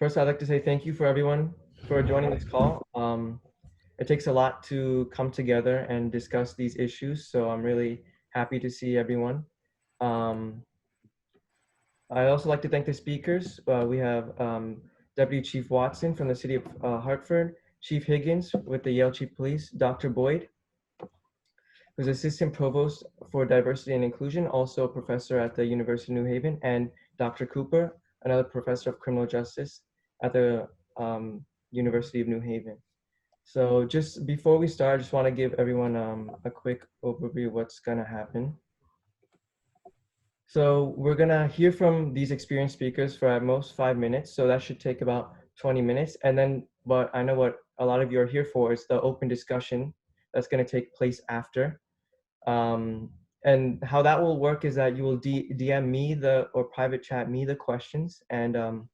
First, I'd like to say thank you for everyone for joining this call. It takes a lot to come together and discuss these issues, so I'm really happy to see everyone. Um, I'd also like to thank the speakers. We have Deputy Chief Watson from the City of Hartford, Chief Higgins with the Yale Chief Police, Dr. Boyd, who's Assistant Provost for Diversity and Inclusion, also a professor at the University of New Haven, and Dr. Cooper, another professor of criminal justice at the University of New Haven. So just before we start, I just want to give everyone a quick overview of what's going to happen. So we're going to hear from these experienced speakers for at most 5 minutes. So that should take about 20 minutes. And then what I know what a lot of you are here for is the open discussion that's going to take place after. And how that will work is that you will DM me or private chat me the questions, and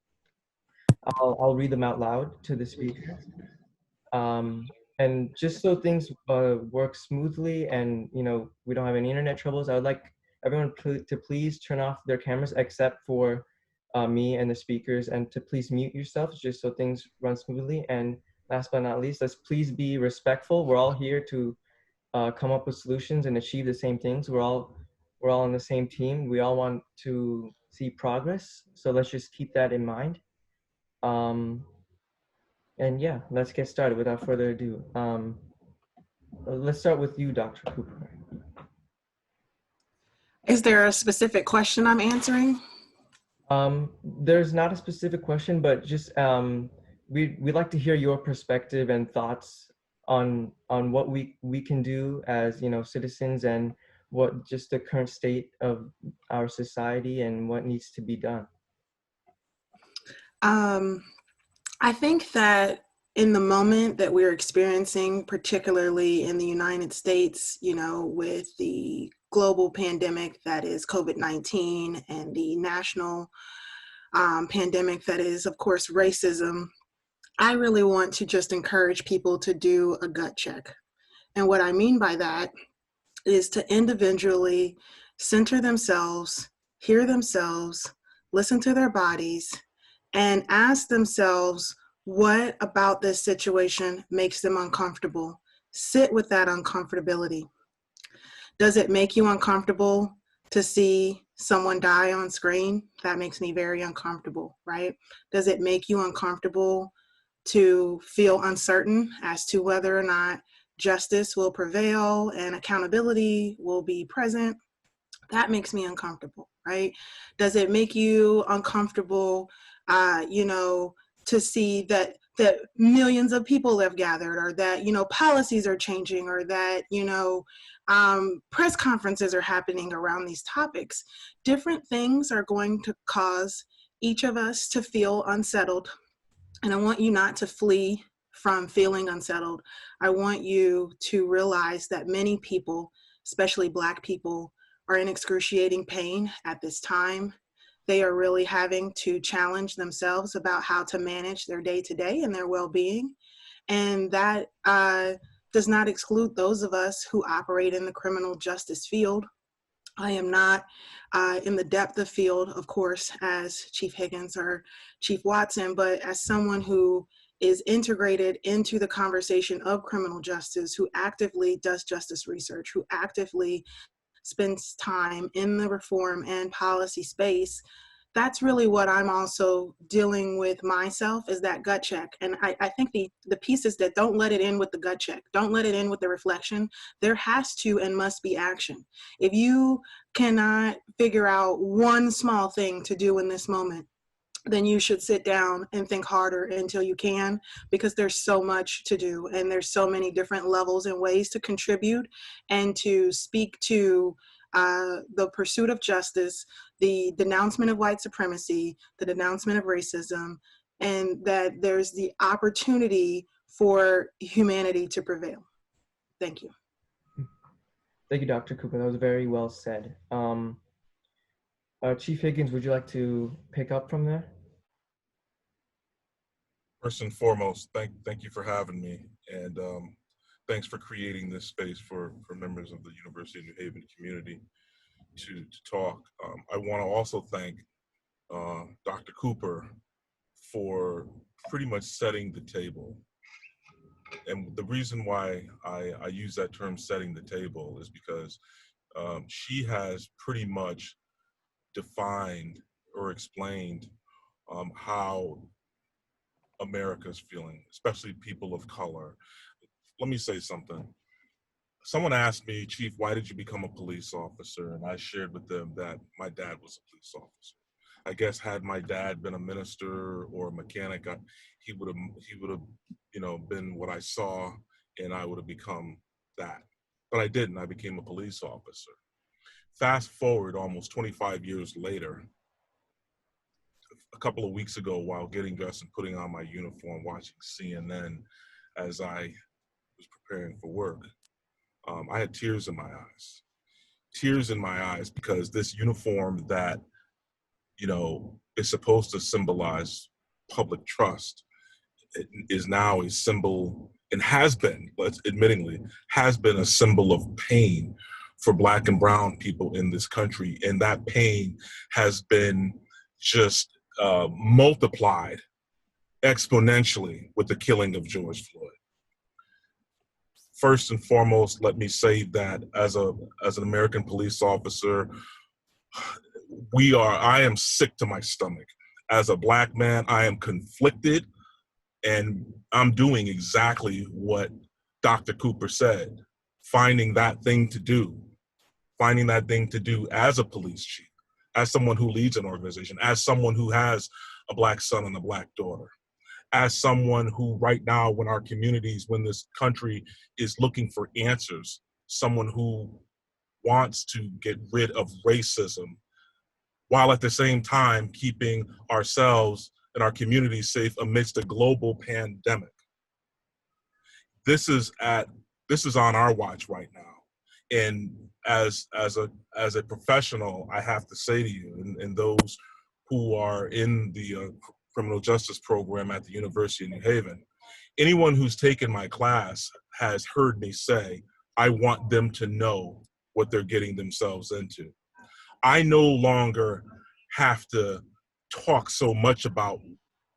I'll read them out loud to the speakers. And just so things work smoothly, and we don't have any internet troubles, I would like everyone to please turn off their cameras except for me and the speakers, and to please mute yourselves just so things run smoothly. And last but not least, let's please be respectful. We're all here to come up with solutions and achieve the same things. We're all on the same team. We all want to see progress. So let's just keep that in mind. And yeah, let's get started without further ado. Let's start with you, Dr. Cooper. Is there a specific question I'm answering? There's not a specific question, but just we'd like to hear your perspective and thoughts on what we can do as citizens, and what just the current state of our society and what needs to be done. I think that in the moment that we're experiencing, particularly in the United States, with the global pandemic that is COVID-19 and the national pandemic that is, of course, racism, I really want to just encourage people to do a gut check. And what I mean by that is to individually center themselves, hear themselves, listen to their bodies, and ask themselves what about this situation makes them uncomfortable. Sit with that uncomfortability. Does it make you uncomfortable to see someone die on screen? That makes me very uncomfortable, right? Does it make you uncomfortable to feel uncertain as to whether or not justice will prevail and accountability will be present? That makes me uncomfortable, right? Does it make you uncomfortable, to see that millions of people have gathered, or that, policies are changing, or that, press conferences are happening around these topics? Different things are going to cause each of us to feel unsettled. And I want you not to flee from feeling unsettled. I want you to realize that many people, especially Black people, are in excruciating pain at this time. They are really having to challenge themselves about how to manage their day-to-day and their well-being. And that does not exclude those of us who operate in the criminal justice field. I am not in the depth of field, of course, as Chief Higgins or Chief Watson, but as someone who is integrated into the conversation of criminal justice, who actively does justice research, who actively spends time in the reform and policy space. That's really what I'm also dealing with myself, is that gut check. And I think the piece is that don't let it in with the gut check. Don't let it in with the reflection. There has to and must be action. If you cannot figure out one small thing to do in this moment, then you should sit down and think harder until you can, because there's so much to do and there's so many different levels and ways to contribute and to speak to the pursuit of justice, the denouncement of white supremacy, the denouncement of racism, and that there's the opportunity for humanity to prevail. Thank you. Thank you, Dr. Cooper. That was very well said. Chief Higgins, would you like to pick up from there? First and foremost, thank you for having me, and thanks for creating this space for members of the University of New Haven community to talk. I want to also thank Dr. Cooper for pretty much setting the table. And the reason why I use that term setting the table is because she has pretty much defined or explained how America's feeling, especially people of color. Let me say something. Someone asked me, Chief, why did you become a police officer? And I shared with them that my dad was a police officer. I guess had my dad been a minister or a mechanic, he would have, been what I saw, and I would have become that. But I didn't. I became a police officer. Fast forward almost 25 years later, a couple of weeks ago, while getting dressed and putting on my uniform, watching CNN as I was preparing for work, I had tears in my eyes. Tears in my eyes because this uniform that, is supposed to symbolize public trust is now a symbol, and has been, admittingly, has been a symbol of pain for Black and brown people in this country. And that pain has been just multiplied exponentially with the killing of George Floyd. First and foremost, let me say that as an American police officer, I am sick to my stomach. As a Black man, I am conflicted, and I'm doing exactly what Dr. Cooper said, finding that thing to do as a police chief, as someone who leads an organization, as someone who has a Black son and a Black daughter, as someone who right now, when this country is looking for answers, someone who wants to get rid of racism, while at the same time keeping ourselves and our communities safe amidst a global pandemic. This is on our watch right now. And as a professional, I have to say to you and those who are in the criminal justice program at the University of New Haven, anyone who's taken my class has heard me say, I want them to know what they're getting themselves into. I no longer have to talk so much about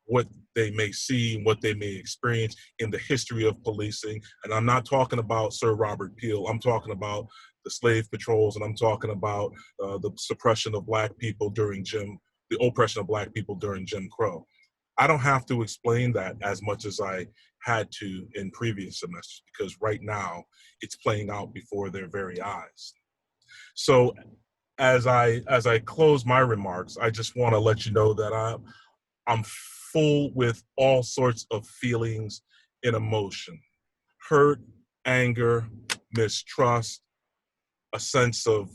what they may see, what they may experience in the history of policing. And I'm not talking about Sir Robert Peel. I'm talking about the slave patrols, and I'm talking about the suppression of Black people the oppression of Black people during Jim Crow. I don't have to explain that as much as I had to in previous semesters, because right now it's playing out before their very eyes. So as I close my remarks, I just want to let you know that I'm full with all sorts of feelings and emotion: hurt, anger, mistrust, a sense of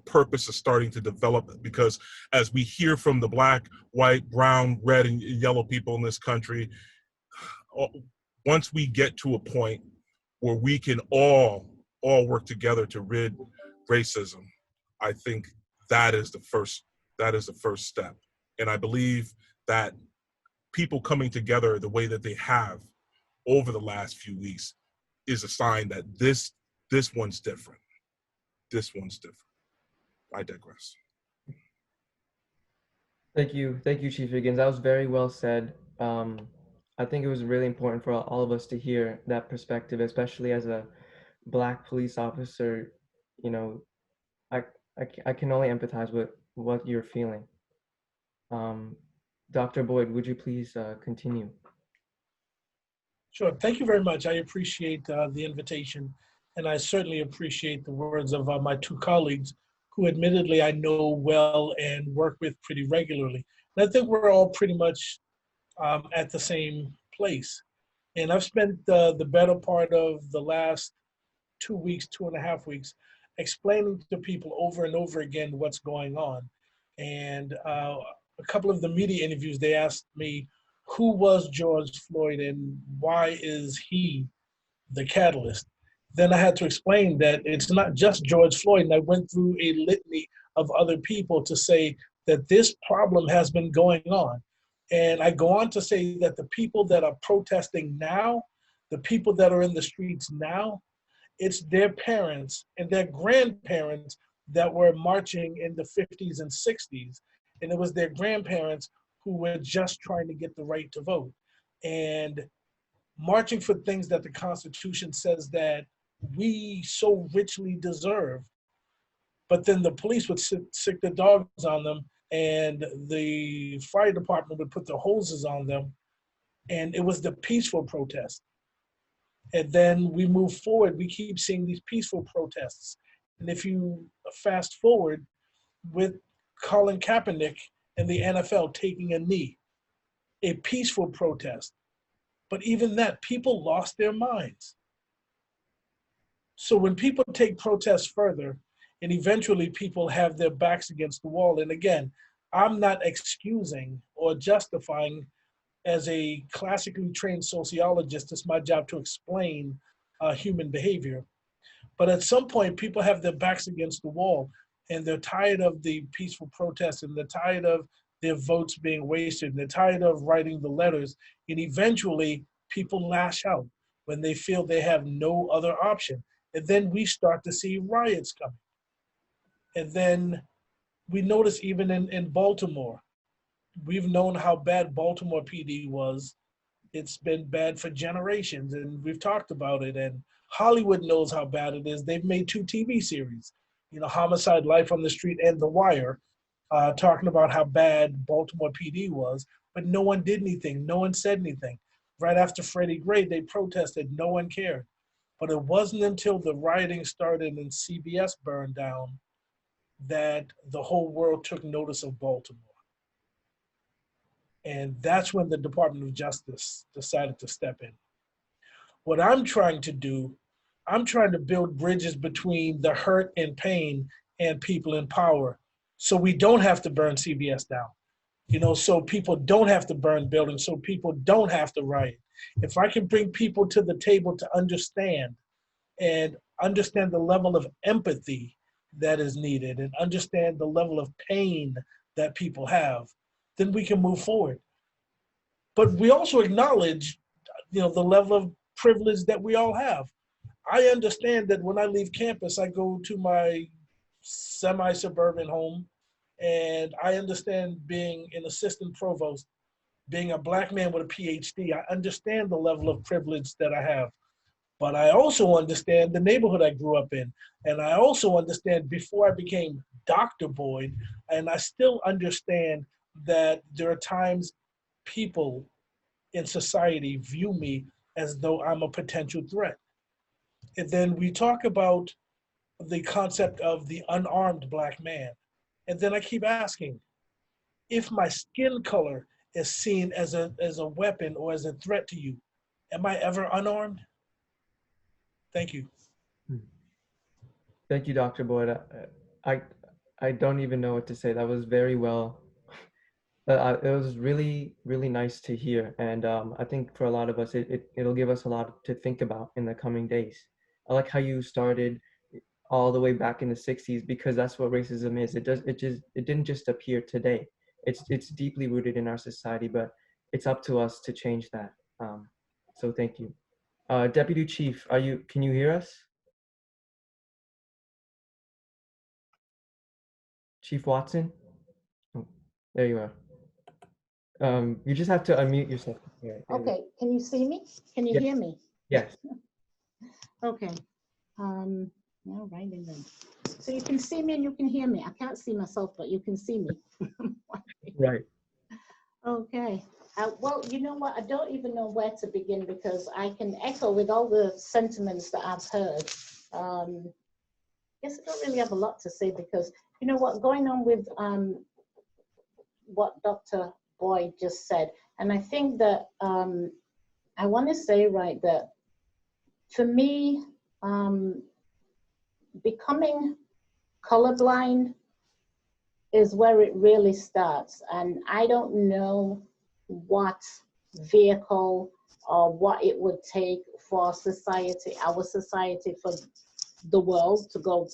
purpose is starting to develop, because as we hear from the Black, white, brown, red, and yellow people in this country, once we get to a point where we can all work together to rid racism, I think that is the first step. And I believe that people coming together the way that they have over the last few weeks is a sign that this one's different. This one's different. I digress. Thank you, Chief Higgins. That was very well said. I think it was really important for all of us to hear that perspective, especially as a Black police officer. You know, I I can only empathize with what you're feeling. Dr. Boyd, would you please continue? Sure. Thank you very much. I appreciate the invitation, and I certainly appreciate the words of my two colleagues, who admittedly I know well and work with pretty regularly. And I think we're all pretty much at the same place. And I've spent the better part of the last 2 weeks, 2.5 weeks, explaining to people over and over again what's going on. And a couple of the media interviews, they asked me, who was George Floyd and why is he the catalyst? Then I had to explain that it's not just George Floyd, and I went through a litany of other people to say that this problem has been going on. And I go on to say that the people that are protesting now, the people that are in the streets now, it's their parents and their grandparents that were marching in the 50s and 60s. And it was their grandparents who were just trying to get the right to vote and marching for things that the Constitution says that we so richly deserve. But then the police would sick the dogs on them, and the fire department would put the hoses on them, and it was the peaceful protest. And then we move forward, we keep seeing these peaceful protests. And if you fast forward with Colin Kaepernick and the NFL taking a knee, a peaceful protest. But even that, people lost their minds. So when people take protests further, and eventually people have their backs against the wall, and again, I'm not excusing or justifying. As a classically trained sociologist, it's my job to explain human behavior. But at some point, people have their backs against the wall, and they're tired of the peaceful protests, and they're tired of their votes being wasted, and they're tired of writing the letters, and eventually people lash out when they feel they have no other option. And then we start to see riots coming. And then we notice even in Baltimore, we've known how bad Baltimore PD was. It's been bad for generations, and we've talked about it. And Hollywood knows how bad it is. They've made 2 TV series, Homicide: Life on the Street and The Wire, talking about how bad Baltimore PD was. But no one did anything. No one said anything. Right after Freddie Gray, they protested. No one cared. But it wasn't until the rioting started and CBS burned down that the whole world took notice of Baltimore. And that's when the Department of Justice decided to step in. What I'm trying to do, I'm trying to build bridges between the hurt and pain and people in power, so we don't have to burn CBS down, so people don't have to burn buildings, so people don't have to riot. If I can bring people to the table to understand the level of empathy that is needed and understand the level of pain that people have, then we can move forward. But we also acknowledge, the level of privilege that we all have. I understand that when I leave campus, I go to my semi-suburban home, and I understand being an assistant provost, being a Black man with a PhD. I understand the level of privilege that I have. But I also understand the neighborhood I grew up in. And I also understand before I became Dr. Boyd, and I still understand that there are times people in society view me as though I'm a potential threat. And then we talk about the concept of the unarmed Black man. And then I keep asking, if my skin color is seen as a weapon or as a threat to you, am I ever unarmed? Thank you. Thank you, Dr. Boyd. I don't even know what to say. That was very well. It was really, really nice to hear. And I think for a lot of us, it'll give us a lot to think about in the coming days. I like how you started all the way back in the 60s, because that's what racism is. It didn't just appear today. It's deeply rooted in our society, but it's up to us to change that. So thank you. Deputy Chief, can you hear us? Chief Watson? Oh, there you are. You just have to unmute yourself. Yeah, okay, can you see me? Can you hear me? yes. Okay. All right, then. So you can see me and you can hear me. I can't see myself, but you can see me. Right. Okay. Well, you know what? I don't even know where to begin, because I can echo with all the sentiments that I've heard. Guess I don't really have a lot to say, because you know what, going on with what Dr. Boyd just said, and I think that I want to say, right, that for me, becoming colorblind is where it really starts. And I don't know what vehicle or what it would take for society, our society, for the world to go,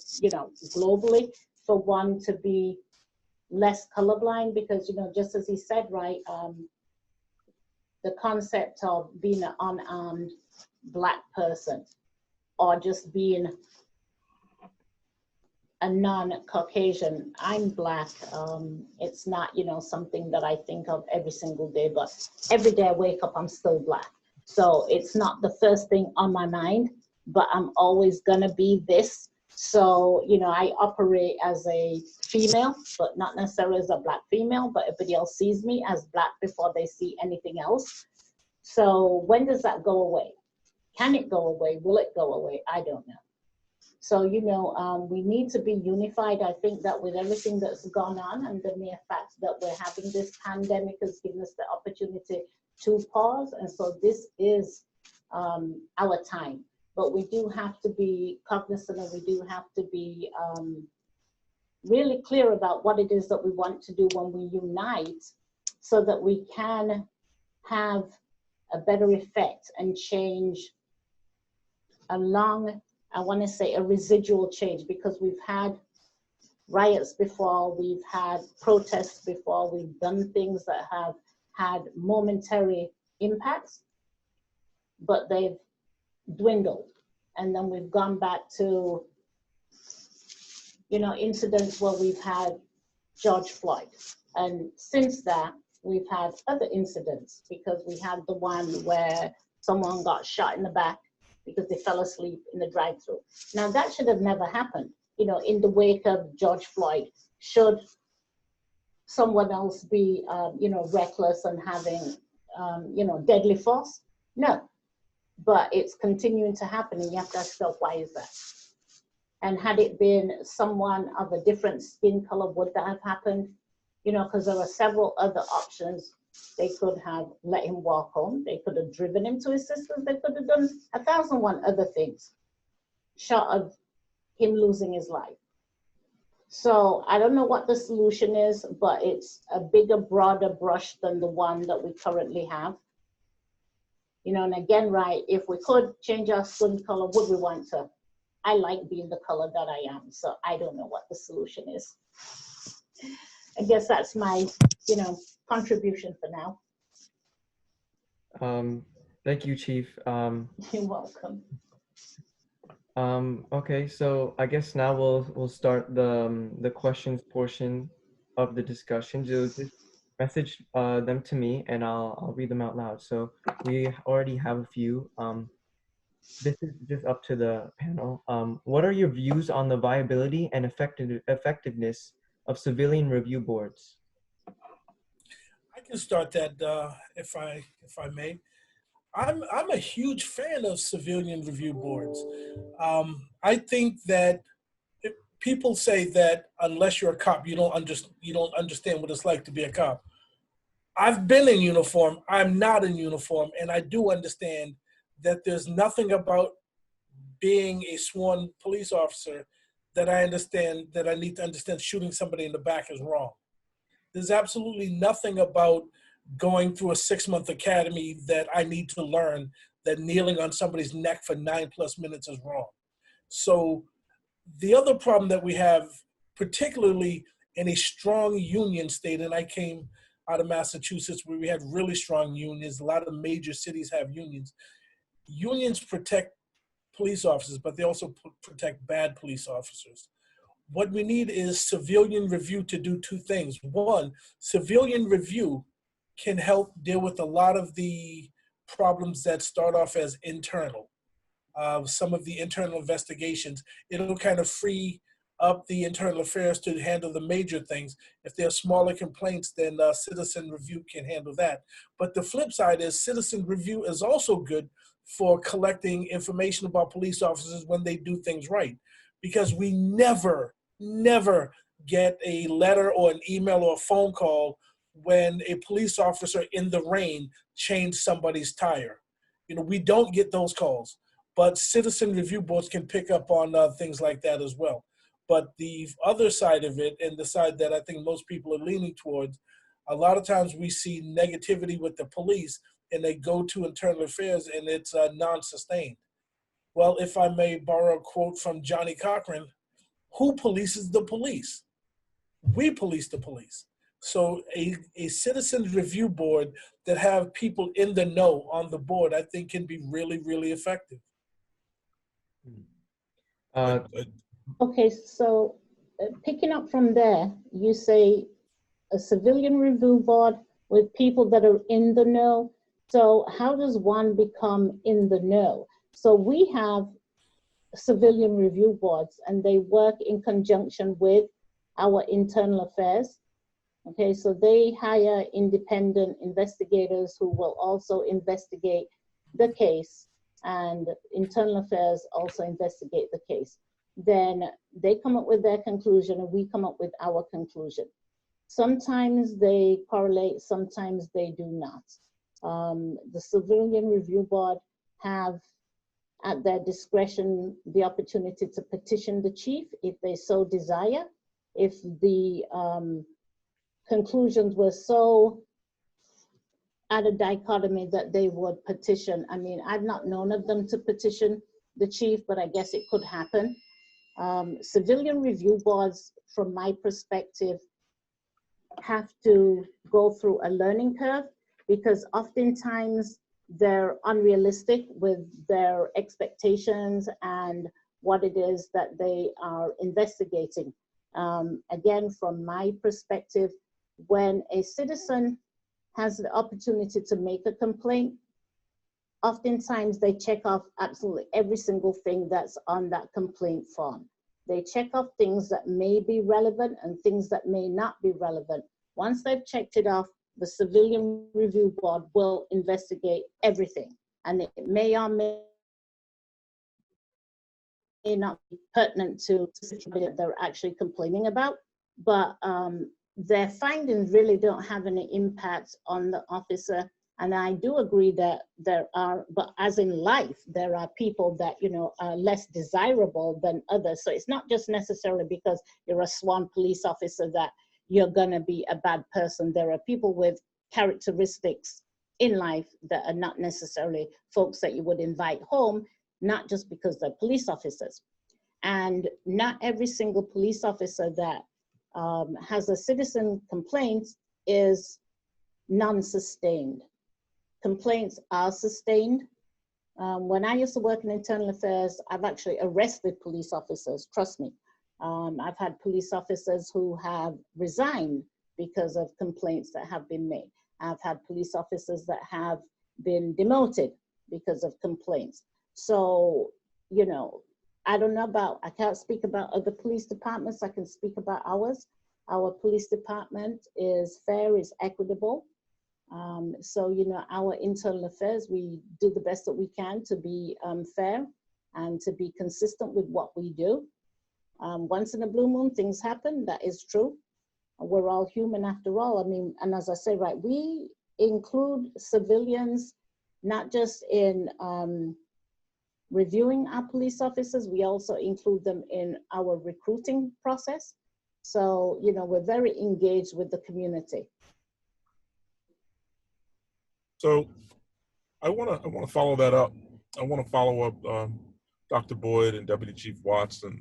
globally, for one to be less colorblind, because, just as he said, right, the concept of being an unarmed Black person, or just being a non-Caucasian. I'm Black. It's not, you know, something that I think of every single day, but every day I wake up, I'm still Black. So it's not the first thing on my mind, but I'm always gonna be this. So, you know, I operate as a female, but not necessarily as a Black female, but everybody else sees me as Black before they see anything else. So when does that go away? Can it go away? Will it go away? I don't know. So, you know, we need to be unified. I think that with everything that's gone on and the mere fact that we're having this pandemic has given us the opportunity to pause. And so this is our time. But we do have to be cognizant and we do have to be really clear about what it is that we want to do when we unite so that we can have a better effect and change along, I want to say, a residual change, because we've had riots before, we've had protests before, we've done things that have had momentary impacts, but they've dwindled. And then we've gone back to, you know, incidents where we've had George Floyd. And since that, we've had other incidents, because we had the one where someone got shot in the back because they fell asleep in the drive-thru. Now that should have never happened. You know, in the wake of George Floyd, should someone else be, you know, reckless and having, you know, deadly force? No, but it's continuing to happen, and you have to ask yourself, why is that? And had it been someone of a different skin color, would that have happened? You know, because there are several other options. They could have let him walk home. They could have driven him to his sister's. They could have done 1,001 other things short of him losing his life. So I don't know what the solution is, but it's a bigger, broader brush than the one that we currently have. You know, and again, right, if we could change our skin color, would we want to? I like being the color that I am, so I don't know what the solution is. I guess that's my, you know, contribution for now. Thank you, Chief. You're welcome. Okay, so I guess now we'll start the questions portion of the discussion. Just message them to me, and I'll read them out loud. So we already have a few. This is just up to the panel. What are your views on the viability and effectiveness of civilian review boards? I can start that if I may. I'm a huge fan of civilian review boards. I think that people say that unless you're a cop, you don't understand what it's like to be a cop. I've been in uniform. I'm not in uniform, and I do understand that there's nothing about being a sworn police officer that I need to understand shooting somebody in the back is wrong. There's absolutely nothing about going through a 6-month academy that I need to learn that kneeling on somebody's neck for 9+ minutes is wrong. So the other problem that we have, particularly in a strong union state, and I came out of Massachusetts where we had really strong unions, a lot of major cities have unions. Unions protect police officers, but they also protect bad police officers. What we need is civilian review to do two things. One, civilian review can help deal with a lot of the problems that start off as internal. Some of the internal investigations, it'll kind of free up the internal affairs to handle the major things. If there are smaller complaints, then citizen review can handle that. But the flip side is citizen review is also good for collecting information about police officers when they do things right. Because we never get a letter or an email or a phone call when a police officer in the rain changed somebody's tire. You know, we don't get those calls, but citizen review boards can pick up on things like that as well. But the other side of it, and the side that I think most people are leaning towards, a lot of times we see negativity with the police and they go to internal affairs and it's non-sustained. Well, if I may borrow a quote from Johnny Cochran, who polices the police? We police the police. So a citizens review board that have people in the know on the board, I think can be really, really effective. Okay, so picking up from there, you say a civilian review board with people that are in the know. So how does one become in the know? So we have civilian review boards, and they work in conjunction with our internal affairs. Okay, so they hire independent investigators who will also investigate the case, and internal affairs also investigate the case. Then they come up with their conclusion, and we come up with our conclusion. Sometimes they correlate, sometimes they do not. The civilian review board have at their discretion the opportunity to petition the chief if they so desire. If the conclusions were so at a dichotomy that they would petition. I mean, I've not known of them to petition the chief, but I guess it could happen. Civilian review boards, from my perspective, have to go through a learning curve, because oftentimes they're unrealistic with their expectations and what it is that they are investigating. Again, from my perspective, when a citizen has the opportunity to make a complaint, oftentimes they check off absolutely every single thing that's on that complaint form. They check off things that may be relevant and things that may not be relevant. Once they've checked it off, the civilian review board will investigate everything. And it may or may not be pertinent to the situation that they're actually complaining about, but their findings really don't have any impact on the officer. And I do agree that there are, but as in life, there are people that, you know, are less desirable than others. So it's not just necessarily because you're a sworn police officer that you're gonna be a bad person. There are people with characteristics in life that are not necessarily folks that you would invite home, not just because they're police officers. And not every single police officer that has a citizen complaint is non-sustained. Complaints are sustained. When I used to work in internal affairs, I've actually arrested police officers, trust me. I've had police officers who have resigned because of complaints that have been made. I've had police officers that have been demoted because of complaints. So, you know, I don't know about, I can't speak about other police departments, I can speak about ours. Our police department is fair, is equitable. So, you know, our internal affairs, we do the best that we can to be fair and to be consistent with what we do. Once in a blue moon, things happen, that is true. We're all human after all. I mean, and as I say, right, we include civilians, not just in reviewing our police officers, we also include them in our recruiting process. So, you know, we're very engaged with the community. So I want to follow that up. I want to follow up Dr. Boyd and Deputy Chief Watson.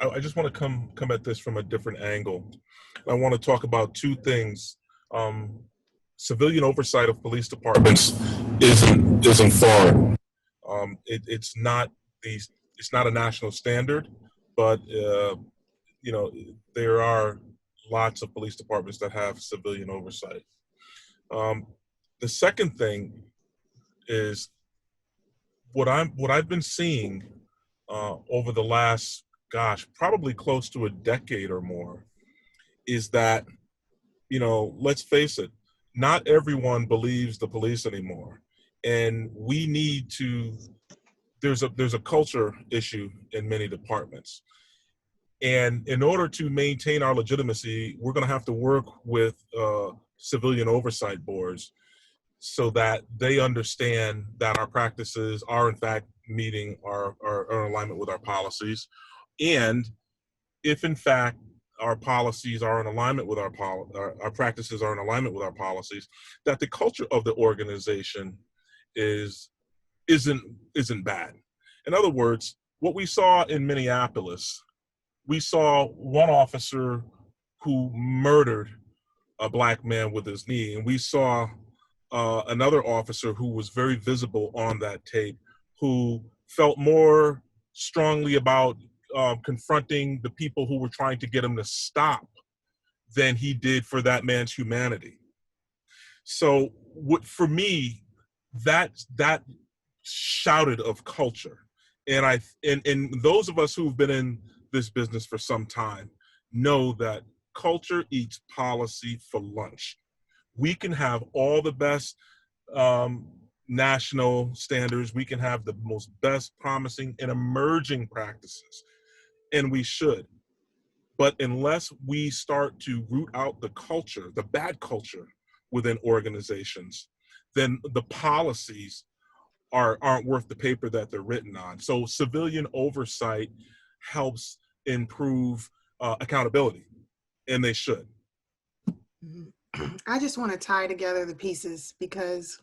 I just want to come at this from a different angle. I want to talk about two things. Civilian oversight of police departments isn't foreign. It's not a national standard, but you know, there are lots of police departments that have civilian oversight. The second thing is what I've been seeing over the last, gosh, probably close to a decade or more, is that, you know, let's face it, not everyone believes the police anymore, and we need to. There's a culture issue in many departments, and in order to maintain our legitimacy, we're going to have to work with civilian oversight boards, so that they understand that our practices are in fact meeting our alignment with our policies. And if in fact our policies are in alignment with our practices are in alignment with our policies, that the culture of the organization isn't bad. In other words, what we saw in Minneapolis, we saw one officer who murdered a black man with his knee, and we saw another officer who was very visible on that tape, who felt more strongly about confronting the people who were trying to get him to stop than he did for that man's humanity. So for me, that shouted of culture. And those of us who've been in this business for some time know that culture eats policy for lunch. We can have all the best national standards. We can have the most best promising and emerging practices, and we should. But unless we start to root out the culture, the bad culture within organizations, then the policies aren't worth the paper that they're written on. So civilian oversight helps improve accountability, and they should. I just want to tie together the pieces, because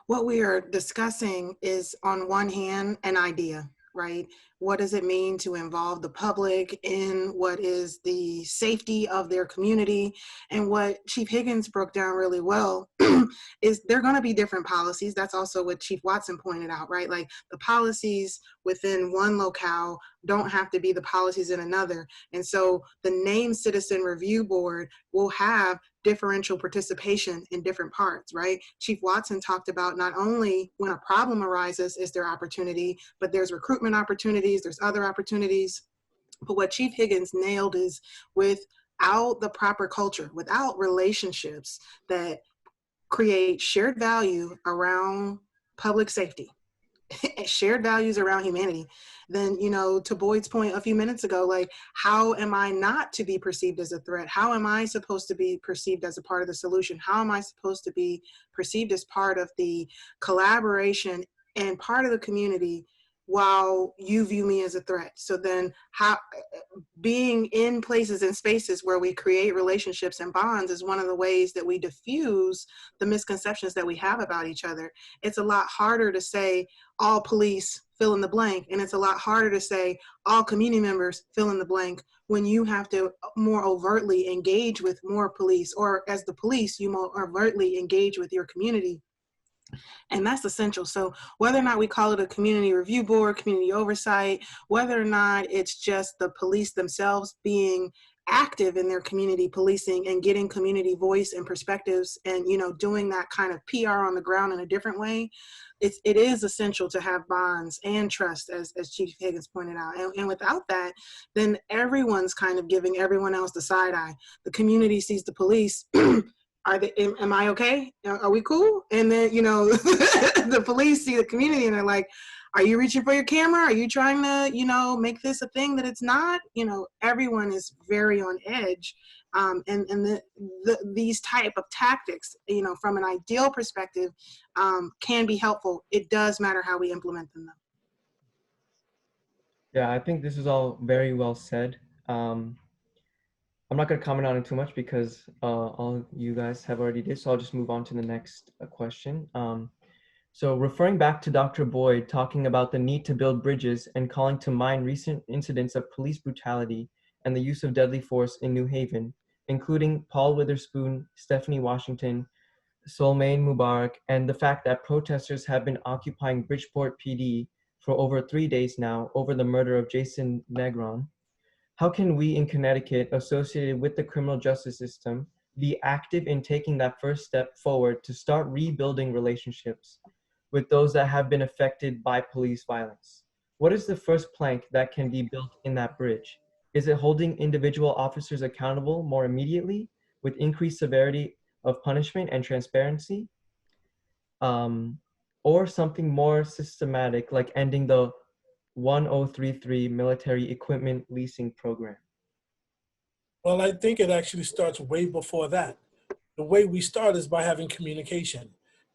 what we are discussing is, on one hand, an idea, right? What does it mean to involve the public in what is the safety of their community? And what Chief Higgins broke down really well is there are going to be different policies. That's also what Chief Watson pointed out, right? Like, the policies within one locale don't have to be the policies in another. And so the named Citizen Review Board will have differential participation in different parts, right? Chief Watson talked about not only when a problem arises is there opportunity, but there's recruitment opportunities, there's other opportunities. But what Chief Higgins nailed is, without the proper culture, without relationships that create shared value around public safety, shared values around humanity, then, you know, to Boyd's point a few minutes ago, like, how am I not to be perceived as a threat? How am I supposed to be perceived as a part of the solution? How am I supposed to be perceived as part of the collaboration and part of the community while you view me as a threat? So then, how being in places and spaces where we create relationships and bonds is one of the ways that we diffuse the misconceptions that we have about each other. It's a lot harder to say all police fill in the blank, and it's a lot harder to say all community members fill in the blank when you have to more overtly engage with more police, or as the police, you more overtly engage with your community. And that's essential. So whether or not we call it a community review board, community oversight, whether or not it's just the police themselves being active in their community policing and getting community voice and perspectives, and, you know, doing that kind of PR on the ground in a different way, it is essential to have bonds and trust, as Chief Higgins pointed out. And without that, then everyone's kind of giving everyone else the side eye. The community sees the police. Am I okay? Are we cool? And then, you know, the police see the community and they're like, are you reaching for your camera? Are you trying to, you know, make this a thing that it's not? You know, everyone is very on edge. These type of tactics, you know, from an ideal perspective, can be helpful. It does matter how we implement them, though. Yeah, I think this is all very well said. I'm not going to comment on it too much because all you guys have already did, so I'll just move on to the next question. So referring back to Dr. Boyd talking about the need to build bridges and calling to mind recent incidents of police brutality and the use of deadly force in New Haven, including Paul Witherspoon, Stephanie Washington, Solmain Mubarak, and the fact that protesters have been occupying Bridgeport PD for over 3 days now over the murder of Jason Negron. How can we in Connecticut, associated with the criminal justice system, be active in taking that first step forward to start rebuilding relationships with those that have been affected by police violence? What is the first plank that can be built in that bridge? Is it holding individual officers accountable more immediately with increased severity of punishment and transparency? Or something more systematic like ending the 1033 military equipment leasing program? Well, I think it actually starts way before that. The way we start is by having communication.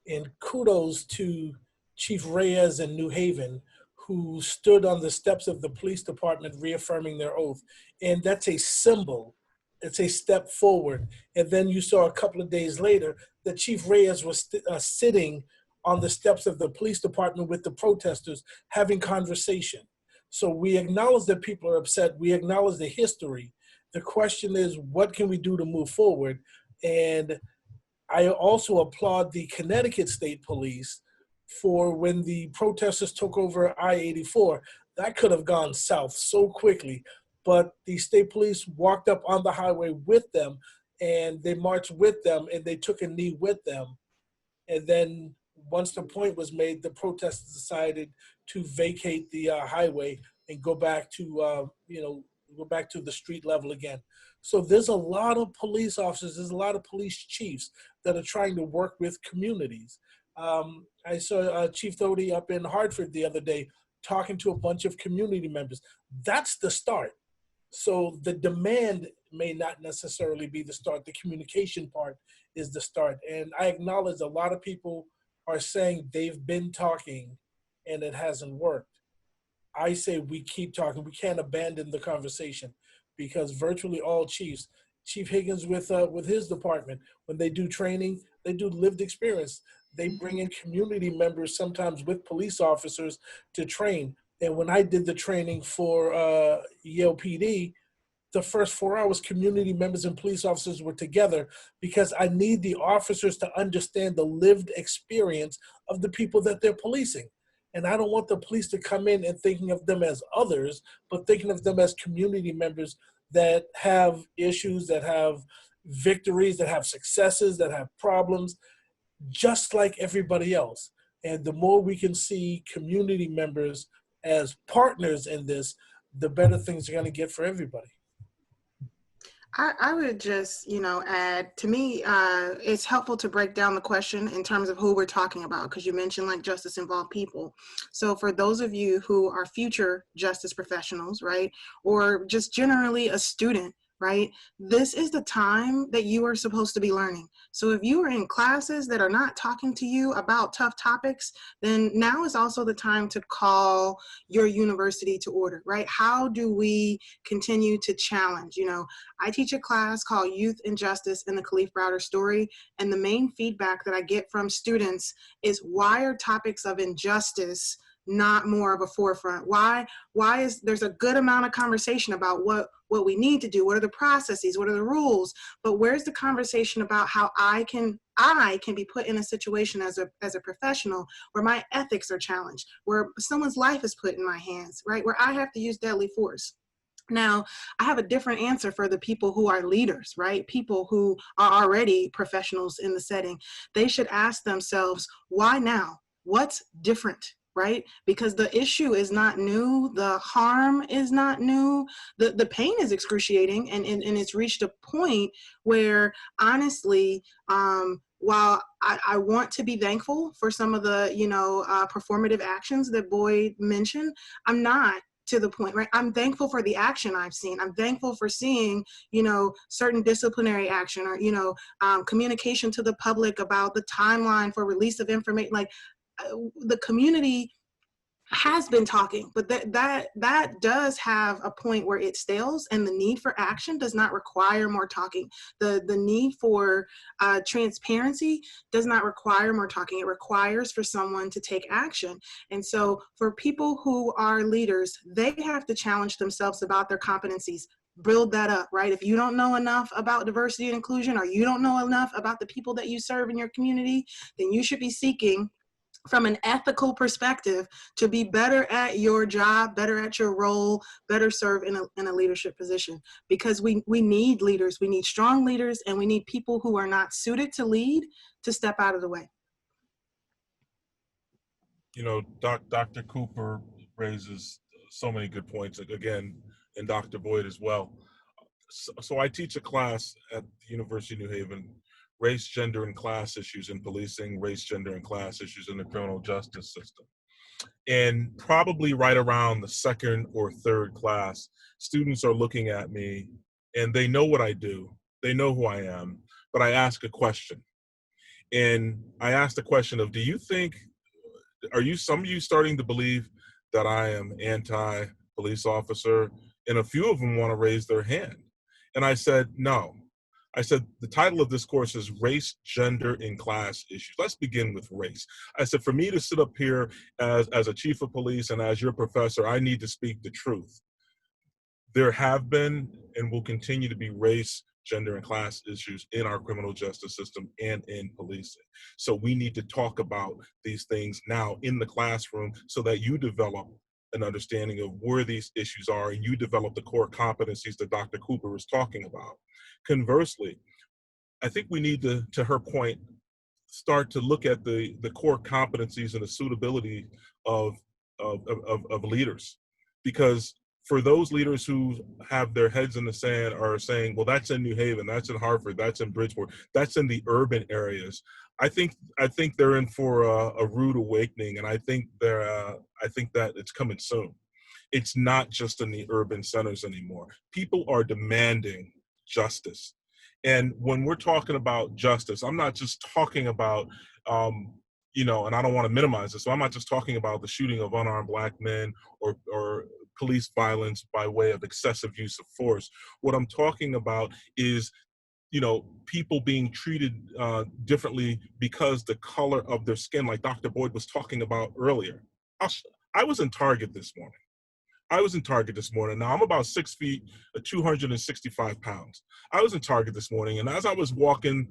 And kudos to Chief Reyes in New Haven, who stood on the steps of the police department reaffirming their oath. And that's a symbol. It's a step forward. And then you saw a couple of days later that Chief Reyes was sitting on the steps of the police department with the protesters having conversation. So we acknowledge that people are upset. We acknowledge the history. The question is, what can we do to move forward? And I also applaud the Connecticut State Police for when the protesters took over I-84. that could have gone south so quickly. But the state police walked up on the highway with them, and they marched with them, and they took a knee with them. And then once the point was made, the protesters decided to vacate the highway and go back to go back to the street level again. So there's a lot of police officers, there's a lot of police chiefs that are trying to work with communities. I saw Chief Doty up in Hartford the other day talking to a bunch of community members. That's the start. So the demand may not necessarily be the start. The communication part is the start. And I acknowledge a lot of people are saying they've been talking and it hasn't worked. I say we keep talking. We can't abandon the conversation, because virtually all chiefs, Chief Higgins with his department, when they do training, they do lived experience. They bring in community members, sometimes with police officers, to train. And when I did the training for Yale PD, the first 4 hours, community members and police officers were together, because I need the officers to understand the lived experience of the people that they're policing. And I don't want the police to come in and thinking of them as others, but thinking of them as community members that have issues, that have victories, that have successes, that have problems, just like everybody else. And the more we can see community members as partners in this, the better things are going to get for everybody. I would just, add, to me, it's helpful to break down the question in terms of who we're talking about, because you mentioned like justice involved people. So for those of you who are future justice professionals, right, or just generally a student, right, this is the time that you are supposed to be learning. So if you are in classes that are not talking to you about tough topics, then now is also the time to call your university to order, right? How do we continue to challenge? I teach a class called Youth Injustice in the Kalief Browder Story, and the main feedback that I get from students is, why are topics of injustice not more of a forefront? Why is there's a good amount of conversation about what we need to do, what are the processes, what are the rules, but where's the conversation about how I can be put in a situation as a professional where my ethics are challenged, where someone's life is put in my hands, right, where I have to use deadly force. Now, I have a different answer for the people who are leaders, right? People who are already professionals in the setting. They should ask themselves, why now? What's different, right? Because the issue is not new. The harm is not new. The pain is excruciating, and it's reached a point where, honestly, while I want to be thankful for some of the, performative actions that Boyd mentioned, I'm not to the point, right? I'm thankful for the action I've seen. I'm thankful for seeing, certain disciplinary action, or, communication to the public about the timeline for release of information. Like, the community has been talking, but that does have a point where it stales, and the need for action does not require more talking. The need for transparency does not require more talking. It requires for someone to take action. And so for people who are leaders, they have to challenge themselves about their competencies. Build that up, right? If you don't know enough about diversity and inclusion, or you don't know enough about the people that you serve in your community, then you should be seeking, from an ethical perspective, to be better at your job, better at your role, better serve in a leadership position. Because we need leaders, we need strong leaders, and we need people who are not suited to lead to step out of the way. Dr. Cooper raises so many good points, again, and Dr. Boyd as well. So I teach a class at the University of New Haven, race, gender, and class issues in policing, race, gender, and class issues in the criminal justice system. And probably right around the second or third class, students are looking at me and they know what I do. They know who I am, but I ask a question. And I ask the question of, some of you starting to believe that I am anti-police officer? And a few of them want to raise their hand. And I said, no. I said, the title of this course is Race, Gender, and Class Issues. Let's begin with race. I said, for me to sit up here as a chief of police and as your professor, I need to speak the truth. There have been and will continue to be race, gender, and class issues in our criminal justice system and in policing. So we need to talk about these things now in the classroom so that you develop an understanding of where these issues are, and you develop the core competencies that Dr. Cooper was talking about. Conversely, I think we need to her point, start to look at the core competencies and the suitability of leaders, because for those leaders who have their heads in the sand are saying, well, that's in New Haven, that's in Hartford, that's in Bridgeport, that's in the urban areas. I think they're in for a rude awakening, and I think that it's coming soon. It's not just in the urban centers anymore. People are demanding justice. And when we're talking about justice, I'm not just talking about, and I don't want to minimize this, so I'm not just talking about the shooting of unarmed Black men or police violence by way of excessive use of force. What I'm talking about is, people being treated differently because the color of their skin, like Dr. Boyd was talking about earlier. I was in Target this morning. Now, I'm about 6 feet, 265 pounds. I was in Target this morning, and as I was walking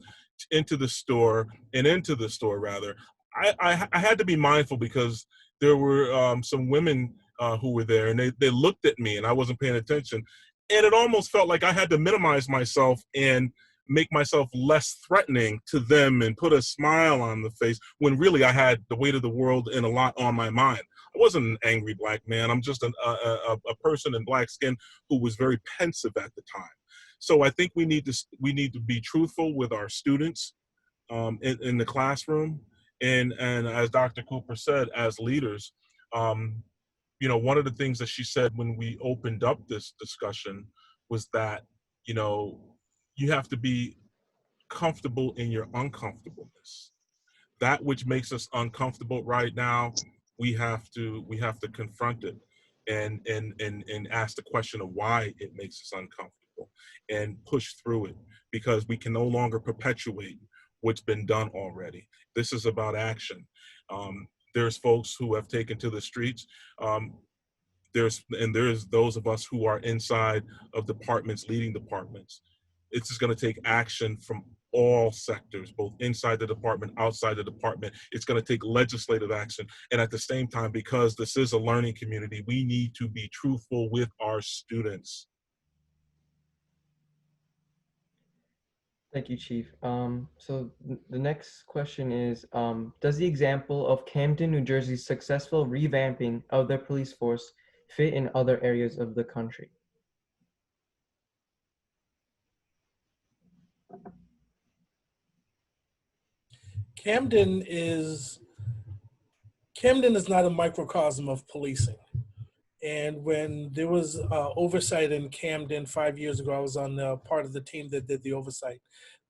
into the store, I had to be mindful because there were some women who were there, and they looked at me, and I wasn't paying attention. And it almost felt like I had to minimize myself and make myself less threatening to them and put a smile on the face, when really I had the weight of the world and a lot on my mind. I wasn't an angry Black man. I'm just a person in Black skin who was very pensive at the time. So I think we need to be truthful with our students in the classroom, and as Dr. Cooper said, as leaders, one of the things that she said when we opened up this discussion was that, you have to be comfortable in your uncomfortableness. That which makes us uncomfortable right now, we have to confront it and ask the question of why it makes us uncomfortable and push through it, because we can no longer perpetuate what's been done already. This is about action. There's folks who have taken to the streets. There's those of us who are inside of departments, leading departments. It's just going to take action from all sectors, both inside the department, outside the department. It's going to take legislative action. And at the same time, because this is a learning community, we need to be truthful with our students. Thank you, Chief. So the next question is, does the example of Camden, New Jersey's successful revamping of their police force fit in other areas of the country? Camden is not a microcosm of policing. And when there was oversight in Camden 5 years ago, I was on part of the team that did the oversight.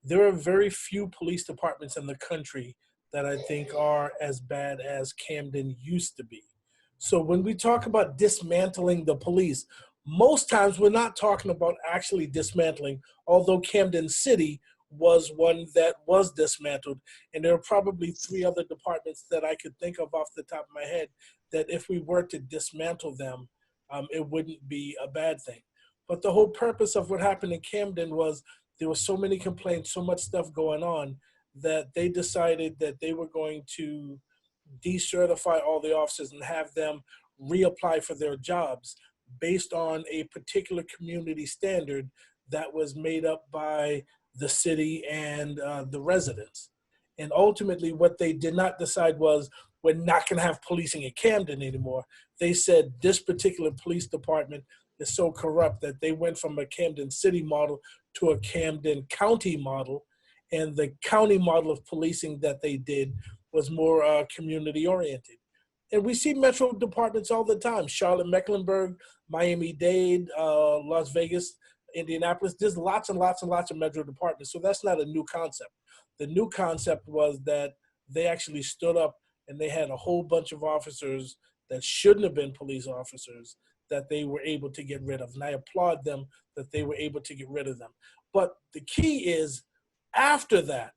There are very few police departments in the country that I think are as bad as Camden used to be. So when we talk about dismantling the police, most times we're not talking about actually dismantling, although Camden City was one that was dismantled. And there are probably 3 other departments that I could think of off the top of my head that if we were to dismantle them, it wouldn't be a bad thing. But the whole purpose of what happened in Camden was there were so many complaints, so much stuff going on, that they decided that they were going to decertify all the officers and have them reapply for their jobs based on a particular community standard that was made up by the city and the residents. And ultimately what they did not decide was, we're not going to have policing in Camden anymore. They said this particular police department is so corrupt that they went from a Camden City model to a Camden County model. And the county model of policing that they did was more community oriented. And we see metro departments all the time: Charlotte, Mecklenburg, Miami-Dade, Las Vegas, Indianapolis. There's lots and lots and lots of metro departments. So that's not a new concept. The new concept was that they actually stood up and they had a whole bunch of officers that shouldn't have been police officers that they were able to get rid of. And I applaud them that they were able to get rid of them. But the key is, after that,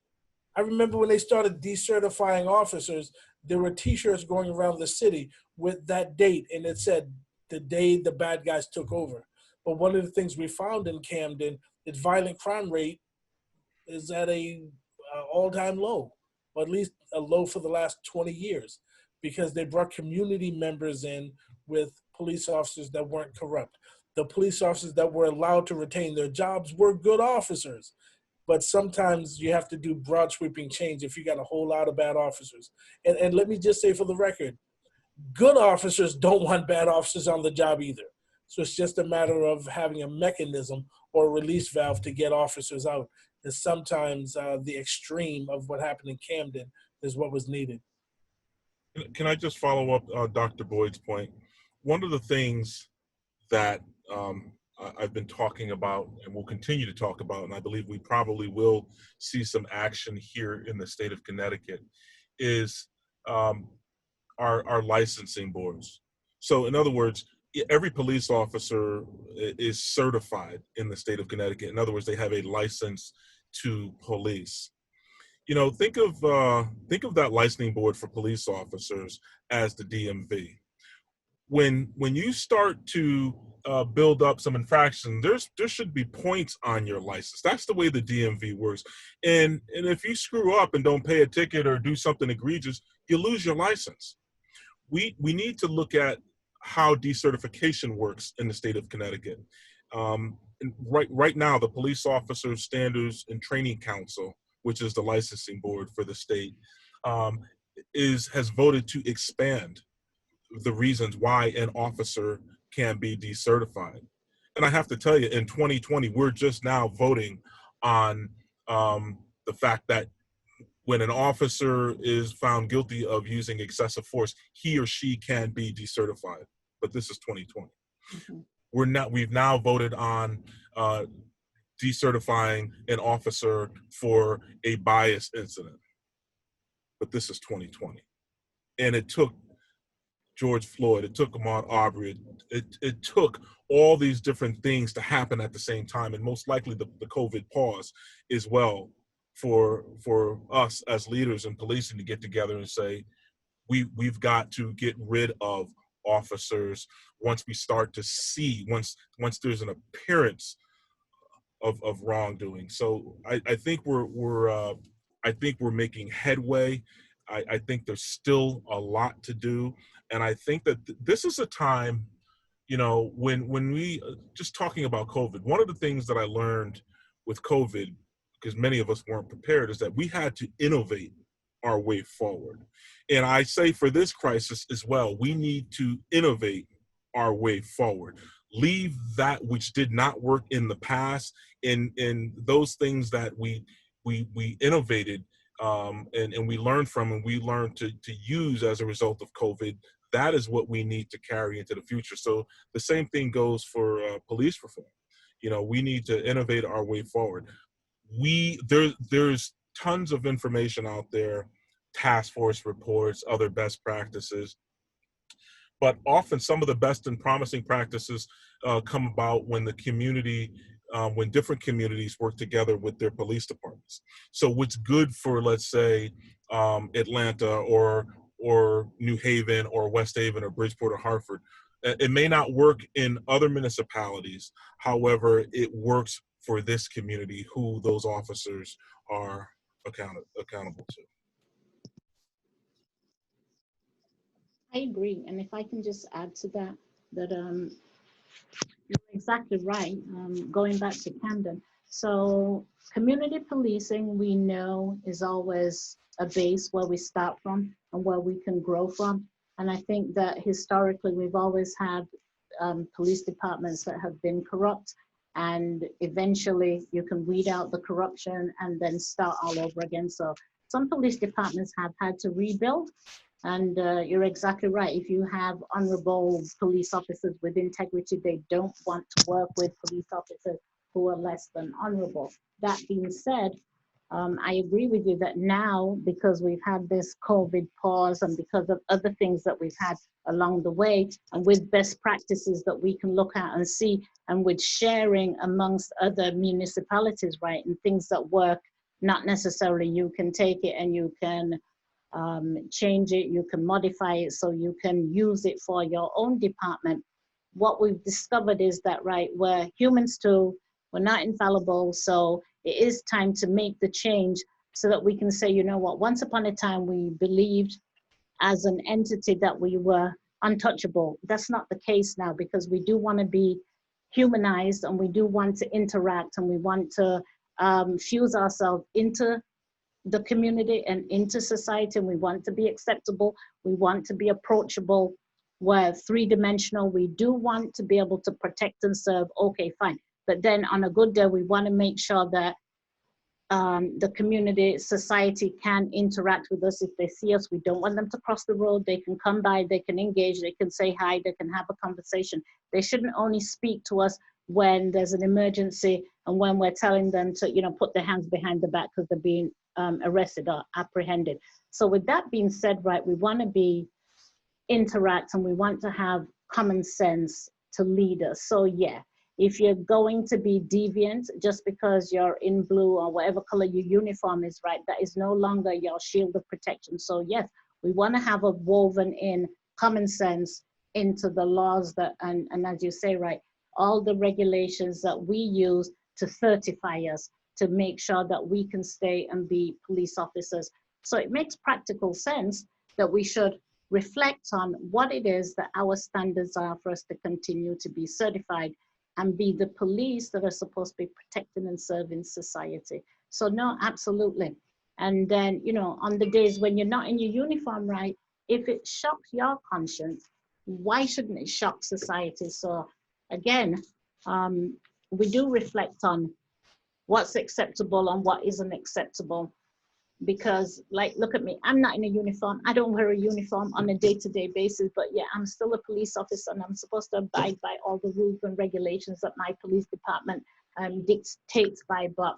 I remember when they started decertifying officers, there were t-shirts going around the city with that date, and it said the day the bad guys took over. But one of the things we found in Camden is violent crime rate is at a all-time low, or at least a low for the last 20 years, because they brought community members in with police officers that weren't corrupt. The police officers that were allowed to retain their jobs were good officers. But sometimes you have to do broad sweeping change if you got a whole lot of bad officers. And let me just say for the record, good officers don't want bad officers on the job either. So it's just a matter of having a mechanism or a release valve to get officers out. And sometimes the extreme of what happened in Camden is what was needed. Can I just follow up on Dr. Boyd's point? One of the things that I've been talking about and will continue to talk about, and I believe we probably will see some action here in the state of Connecticut, is our licensing boards. So in other words, every police officer is certified in the state of Connecticut. In other words, they have a license to police. You know, think of that licensing board for police officers as the DMV. When you start to build up some infraction, there should be points on your license. That's the way the DMV works. And if you screw up and don't pay a ticket or do something egregious, you lose your license. We need to look at how decertification works in the state of Connecticut. And right now, the Police Officer Standards and Training Council, which is the licensing board for the state, has voted to expand the reasons why an officer can be decertified. And I have to tell you, in 2020, we're just now voting on the fact that when an officer is found guilty of using excessive force, he or she can be decertified. But this is 2020. Mm-hmm. We've now voted on decertifying an officer for a bias incident. But this is 2020. And it took George Floyd, it took Ahmaud Arbery, it took all these different things to happen at the same time, and most likely the COVID pause as well, for us as leaders in policing to get together and say, we've got to get rid of officers once we start to see, once there's an appearance of wrongdoing. So I think we're making headway. I think there's still a lot to do. And I think that this is a time, you know, when we, just talking about COVID, one of the things that I learned with COVID, because many of us weren't prepared, is that we had to innovate our way forward. And I say for this crisis as well, we need to innovate our way forward. Leave that which did not work in the past, and those things that we innovated and we learned from, and we learned to use as a result of COVID. That is what we need to carry into the future. So the same thing goes for police reform. You know, we need to innovate our way forward. There's tons of information out there, task force reports, other best practices. But often some of the best and promising practices come about when the community, when different communities work together with their police departments. So what's good for, let's say, Atlanta or New Haven or West Haven or Bridgeport or Hartford, it may not work in other municipalities. However, it works for this community who those officers are accountable to. I agree, and if I can just add to that, you're exactly right. Going back to Camden, so community policing, we know, is always a base where we start from and where we can grow from. And I think that historically we've always had police departments that have been corrupt, and eventually you can weed out the corruption and then start all over again. So some police departments have had to rebuild. And you're exactly right. If you have honorable police officers with integrity, they don't want to work with police officers who are less than honorable. That being said, I agree with you that now, because we've had this COVID pause and because of other things that we've had along the way, and with best practices that we can look at and see, and with sharing amongst other municipalities, right, and things that work, not necessarily you can take it and you can change it, you can modify it so you can use it for your own department. What we've discovered is that, right, we're humans too, we're not infallible, so it is time to make the change so that we can say, you know what, once upon a time we believed as an entity that we were untouchable. That's not the case now, because we do want to be humanized, and we do want to interact, and we want to fuse ourselves into the community and into society, and we want to be acceptable. We want to be approachable. We're three-dimensional. We do want to be able to protect and serve. Okay, fine. But then on a good day, we want to make sure that the community, society can interact with us if they see us. We don't want them to cross the road. They can come by, they can engage, they can say hi, they can have a conversation. They shouldn't only speak to us when there's an emergency and when we're telling them to, you know, put their hands behind the back because they're being arrested or apprehended. So with that being said, right, we want to be interact, and we want to have common sense to lead us. So yeah, if you're going to be deviant just because you're in blue or whatever color your uniform is, right, that is no longer your shield of protection. So yes, we want to have a woven in common sense into the laws that, and as you say, right, all the regulations that we use to certify us, to make sure that we can stay and be police officers. So it makes practical sense that we should reflect on what it is that our standards are for us to continue to be certified and be the police that are supposed to be protecting and serving society. So no, absolutely. And then, you know, on the days when you're not in your uniform, right, if it shocks your conscience, why shouldn't it shock society? So again, we do reflect on what's acceptable and what isn't acceptable. Because, like, look at me, I'm not in a uniform. I don't wear a uniform on a day-to-day basis, but yeah, I'm still a police officer, and I'm supposed to abide by all the rules and regulations that my police department dictates by. But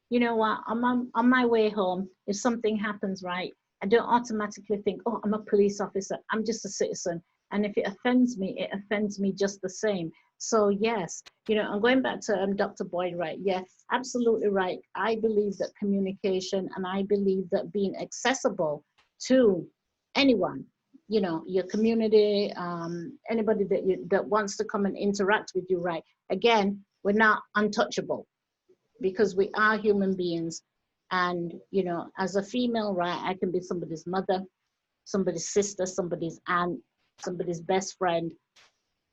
you know what, on my way home, if something happens, right, I don't automatically think, oh, I'm a police officer. I'm just a citizen. And if it offends me just the same. So yes, you know, I'm going back to Dr. Boyd, right? Yeah, absolutely right. I believe that communication, and I believe that being accessible to anyone, you know, your community, anybody that wants to come and interact with you, right? Again, we're not untouchable because we are human beings. And, you know, as a female, right, I can be somebody's mother, somebody's sister, somebody's aunt, somebody's best friend.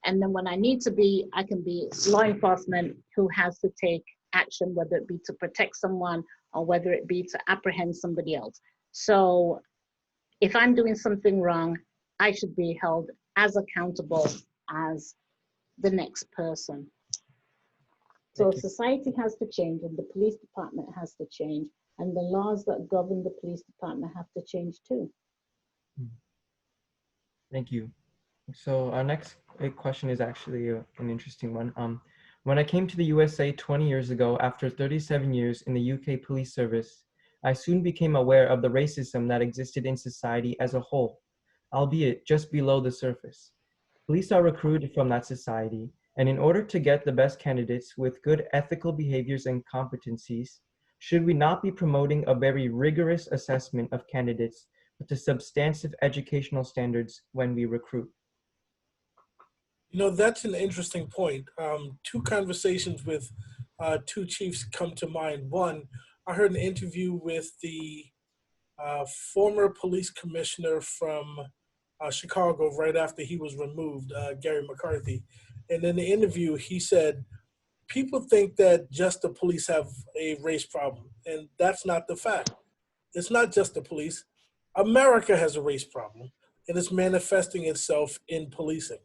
And then when I need to be, I can be law enforcement who has to take action, whether it be to protect someone or whether it be to apprehend somebody else. So if I'm doing something wrong, I should be held as accountable as the next person. So society has to change, and the police department has to change, and the laws that govern the police department have to change too. Thank you. So our next question is actually an interesting one. When I came to the USA 20 years ago, after 37 years in the UK police service, I soon became aware of the racism that existed in society as a whole, albeit just below the surface. Police are recruited from that society, and in order to get the best candidates with good ethical behaviors and competencies, should we not be promoting a very rigorous assessment of candidates to substantive educational standards when we recruit? You know, that's an interesting point. Two conversations with two chiefs come to mind. One, I heard an interview with the former police commissioner from Chicago right after he was removed, Gary McCarthy. And in the interview, he said, people think that just the police have a race problem, and that's not the fact. It's not just the police. America has a race problem, and it's manifesting itself in policing.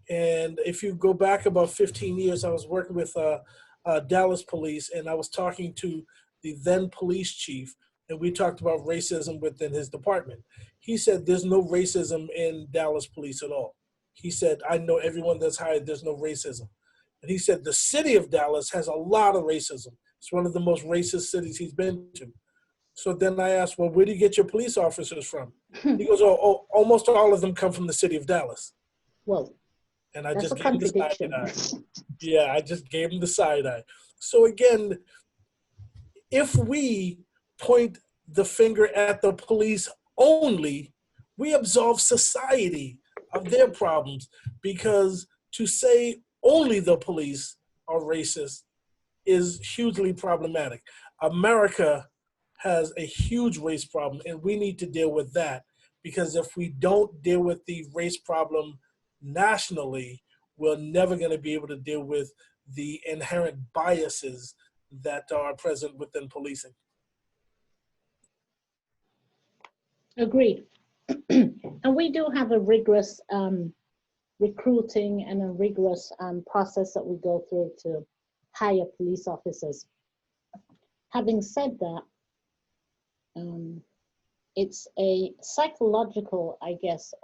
And if you go back about 15 years, I was working with Dallas police, and I was talking to the then police chief, and we talked about racism within his department. He said there's no racism in Dallas police at all. He said, I know everyone that's hired, there's no racism. And he said the city of Dallas has a lot of racism. It's one of the most racist cities he's been to. So then I asked, well, where do you get your police officers from? He goes, oh, almost all of them come from the city of Dallas. Well, and I that's just a gave him the contradiction. side eye. Yeah, I just gave him the side eye. So again, if we point the finger at the police only, we absolve society of their problems, because to say only the police are racist is hugely problematic. America has a huge race problem, and we need to deal with that. because if we don't deal with the race problem nationally, we're never going to be able to deal with the inherent biases that are present within policing. Agreed. And we do have a rigorous recruiting and a rigorous process that we go through to hire police officers. Having said that, it's a psychological, I guess,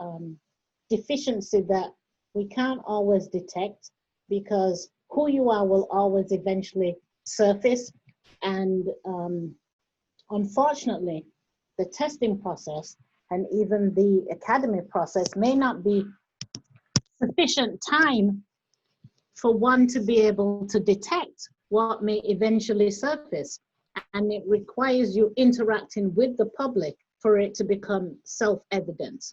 deficiency that we can't always detect, because who you are will always eventually surface. And unfortunately, the testing process and even the academy process may not be sufficient time for one to be able to detect what may eventually surface. And it requires you interacting with the public for it to become self-evident.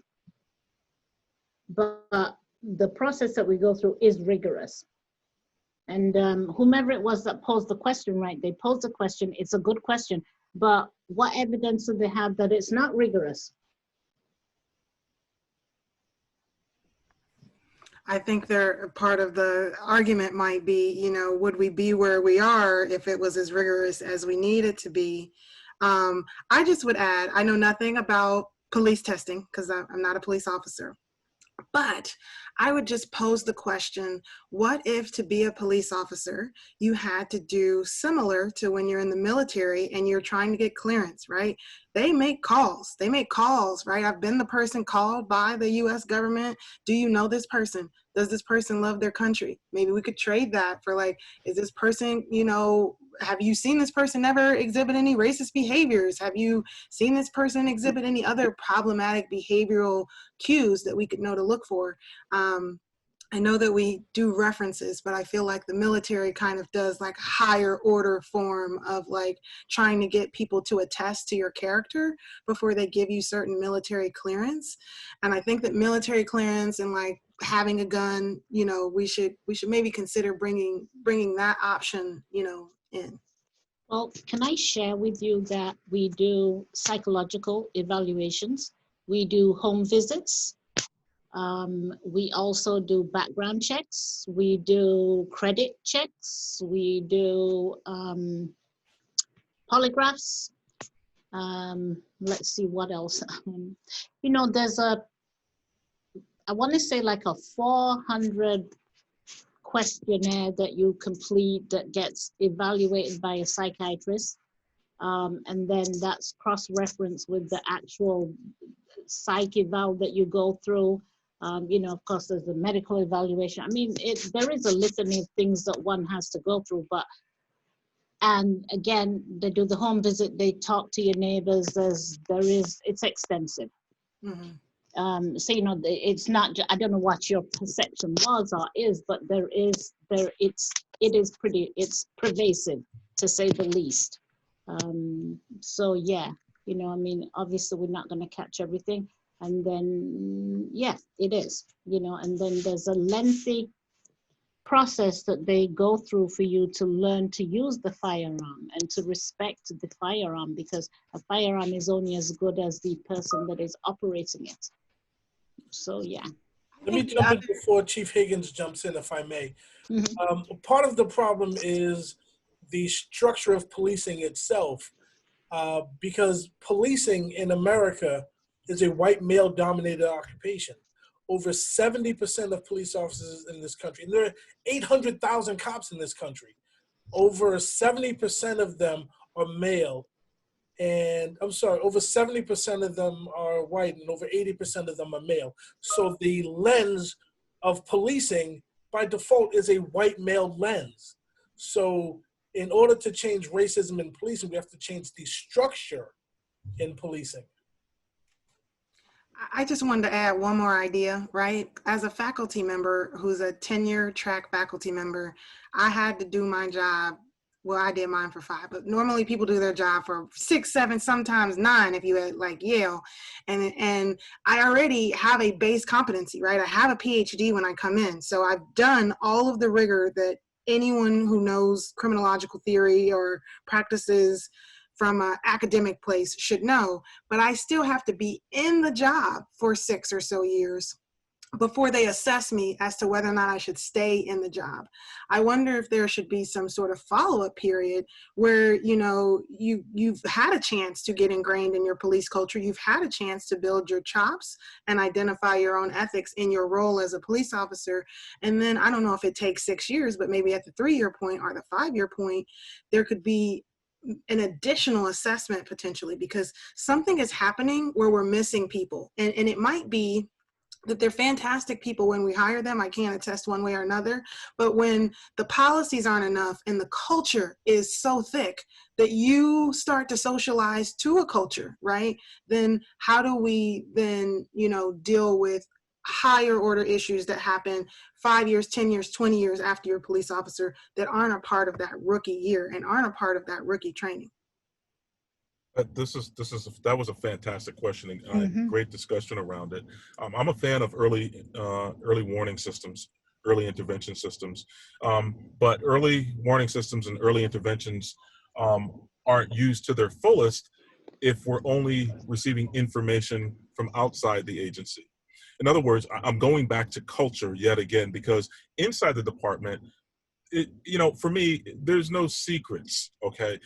But the process that we go through is rigorous. And whomever it was that posed the question, right, they posed the question, it's a good question, but what evidence do they have that it's not rigorous? I think they're part of the argument might be, you know, would we be where we are if it was as rigorous as we need it to be? I just would add, I know nothing about police testing because I'm not a police officer. But I would just pose the question, what if to be a police officer, you had to do similar to when you're in the military and you're trying to get clearance, right? They make calls, right? I've been the person called by the US government. Do you know this person? Does this person love their country? Maybe we could trade that for like, is this person, you know, have you seen this person ever exhibit any racist behaviors? Have you seen this person exhibit any other problematic behavioral cues that we could know to look for? I know that we do references, but I feel like the military kind of does like higher order form of like trying to get people to attest to your character before they give you certain military clearance. And I think that military clearance and like having a gun, you know, we should maybe consider bringing that option, you know, in. Well, can I share with you that we do psychological evaluations, we do home visits, we also do background checks, we do credit checks, we do polygraphs. Let's see what else. You know, there's I want to say like a 400 questionnaire that you complete that gets evaluated by a psychiatrist. And then that's cross-referenced with the actual psych eval that you go through. You know, of course, there's the medical evaluation. I mean, there is a litany of things that one has to go through, and again, they do the home visit, they talk to your neighbors, it's extensive. Mm-hmm. So, you know, it's not, I don't know what your perception was or is, but it's pervasive, to say the least. So yeah, you know, I mean, obviously we're not going to catch everything. And then, yeah, it is, you know, and then there's a lengthy process that they go through for you to learn to use the firearm and to respect the firearm, because a firearm is only as good as the person that is operating it. So, yeah. Let me jump in before Chief Higgins jumps in, if I may. Mm-hmm. Part of the problem is the structure of policing itself, because policing in America is a white male-dominated occupation. Over 70% of police officers in this country, and there are 800,000 cops in this country, over 70% of them are male, and I'm sorry, over 70% of them are white and over 80% of them are male. So the lens of policing by default is a white male lens. So in order to change racism in policing, we have to change the structure in policing. I just wanted to add one more idea, right? As a faculty member who's a tenure track faculty member, I had to do my job. Well, I did mine for 5, but normally people do their job for 6, 7, sometimes 9 if you had like Yale. And I already have a base competency, right? I have a PhD when I come in. So I've done all of the rigor that anyone who knows criminological theory or practices from an academic place should know, but I still have to be in the job for 6 or so years before they assess me as to whether or not I should stay in the job. I wonder if there should be some sort of follow-up period where, you know, you've had a chance to get ingrained in your police culture, you've had a chance to build your chops and identify your own ethics in your role as a police officer. And then I don't know if it takes 6 years, but maybe at the 3-year point or the 5-year point, there could be an additional assessment potentially, because something is happening where we're missing people. And it might be that they're fantastic people when we hire them. I can't attest one way or another, but when the policies aren't enough and the culture is so thick that you start to socialize to a culture, right? Then how do we then, you know, deal with higher order issues that happen 5 years, 10 years, 20 years after you're a police officer that aren't a part of that rookie year and aren't a part of that rookie training? That was a fantastic question and great discussion around it. I'm a fan of early warning systems, early intervention systems, but early warning systems and early interventions aren't used to their fullest if we're only receiving information from outside the agency. In other words, I'm going back to culture yet again, because inside the department, for me, there's no secrets. Okay.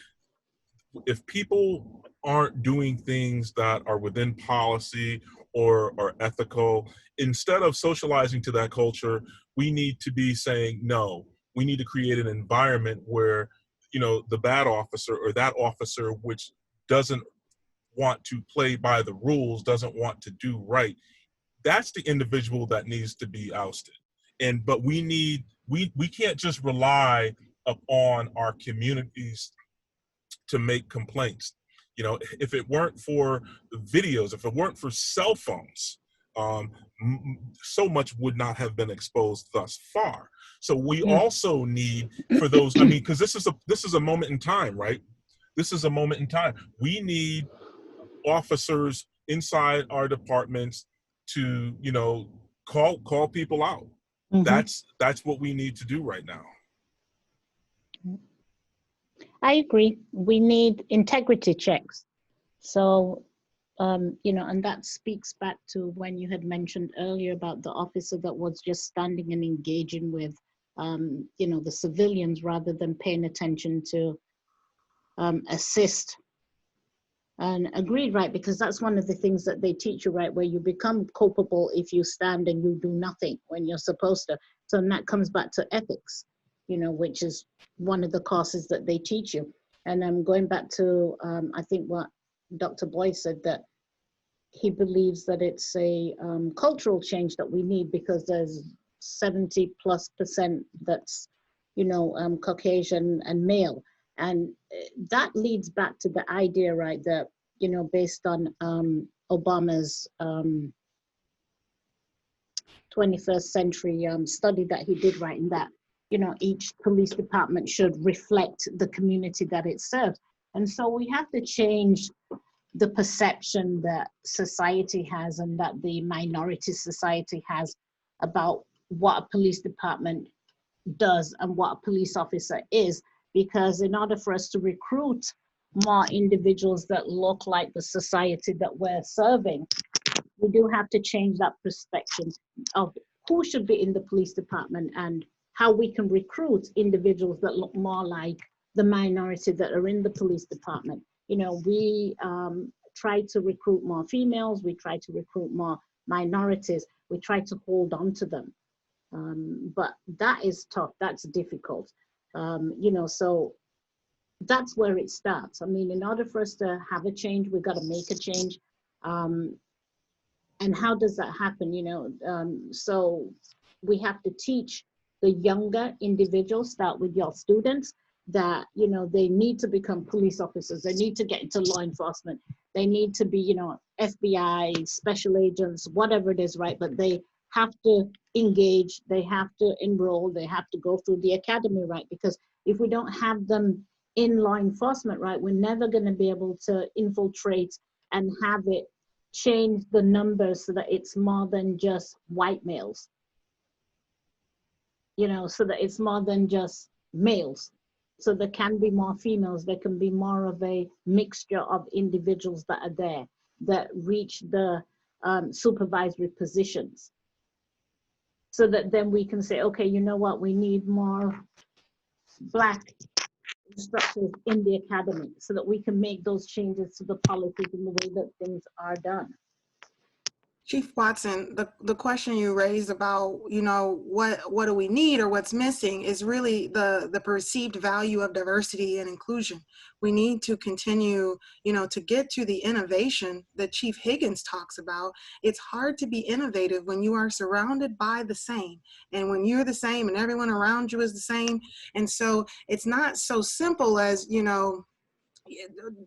If people aren't doing things that are within policy or are ethical, instead of socializing to that culture, we need to be saying, no, we need to create an environment where, the bad officer or that officer which doesn't want to play by the rules, doesn't want to do right, that's the individual that needs to be ousted. But we can't just rely upon our communities to make complaints. If it weren't for videos, if it weren't for cell phones, so much would not have been exposed thus far. So we also need for those, because this is a moment in time, right? This is a moment in time. We need officers inside our departments to, call people out. That's what we need to do right now. I agree. We need integrity checks. So, and that speaks back to when you had mentioned earlier about the officer that was just standing and engaging with, the civilians rather than paying attention to assist. And agreed, right? Because that's one of the things that they teach you, right? Where you become culpable if you stand and you do nothing when you're supposed to. So that comes back to ethics, which is one of the courses that they teach you. And I'm going back to, I think what Dr. Boyd said, that he believes that it's a cultural change that we need, because there's 70+% that's, Caucasian and male. And that leads back to the idea, right, that, based on Obama's 21st century study that he did, right, in that, each police department should reflect the community that it serves. And so we have to change the perception that society has and that the minority society has about what a police department does and what a police officer is. Because in order for us to recruit more individuals that look like the society that we're serving, we do have to change that perspective of who should be in the police department and how we can recruit individuals that look more like the minority that are in the police department. We try to recruit more females, we try to recruit more minorities, we try to hold on to them. But that is tough, that's difficult. So that's where it starts. In order for us to have a change, we've got to make a change. And how does that happen? So we have to teach the younger individuals, start with your students, that, they need to become police officers. They need to get into law enforcement. They need to be, FBI, special agents, whatever it is, right? But they have to engage, they have to enroll, they have to go through the academy, right? Because if we don't have them in law enforcement, right, we're never going to be able to infiltrate and have it change the numbers so that it's more than just white males, so that it's more than just males. So there can be more females, there can be more of a mixture of individuals that are there that reach the supervisory positions. So that then we can say, okay, you know what, we need more Black instructors in the academy so that we can make those changes to the policies and the way that things are done. Chief Watson, the question you raised about, you know, what do we need or what's missing is really the perceived value of diversity and inclusion. We need to continue, you know, to get to the innovation that Chief Higgins talks about. It's hard to be innovative when you are surrounded by the same, and when you're the same and everyone around you is the same. And so it's not so simple as, you know,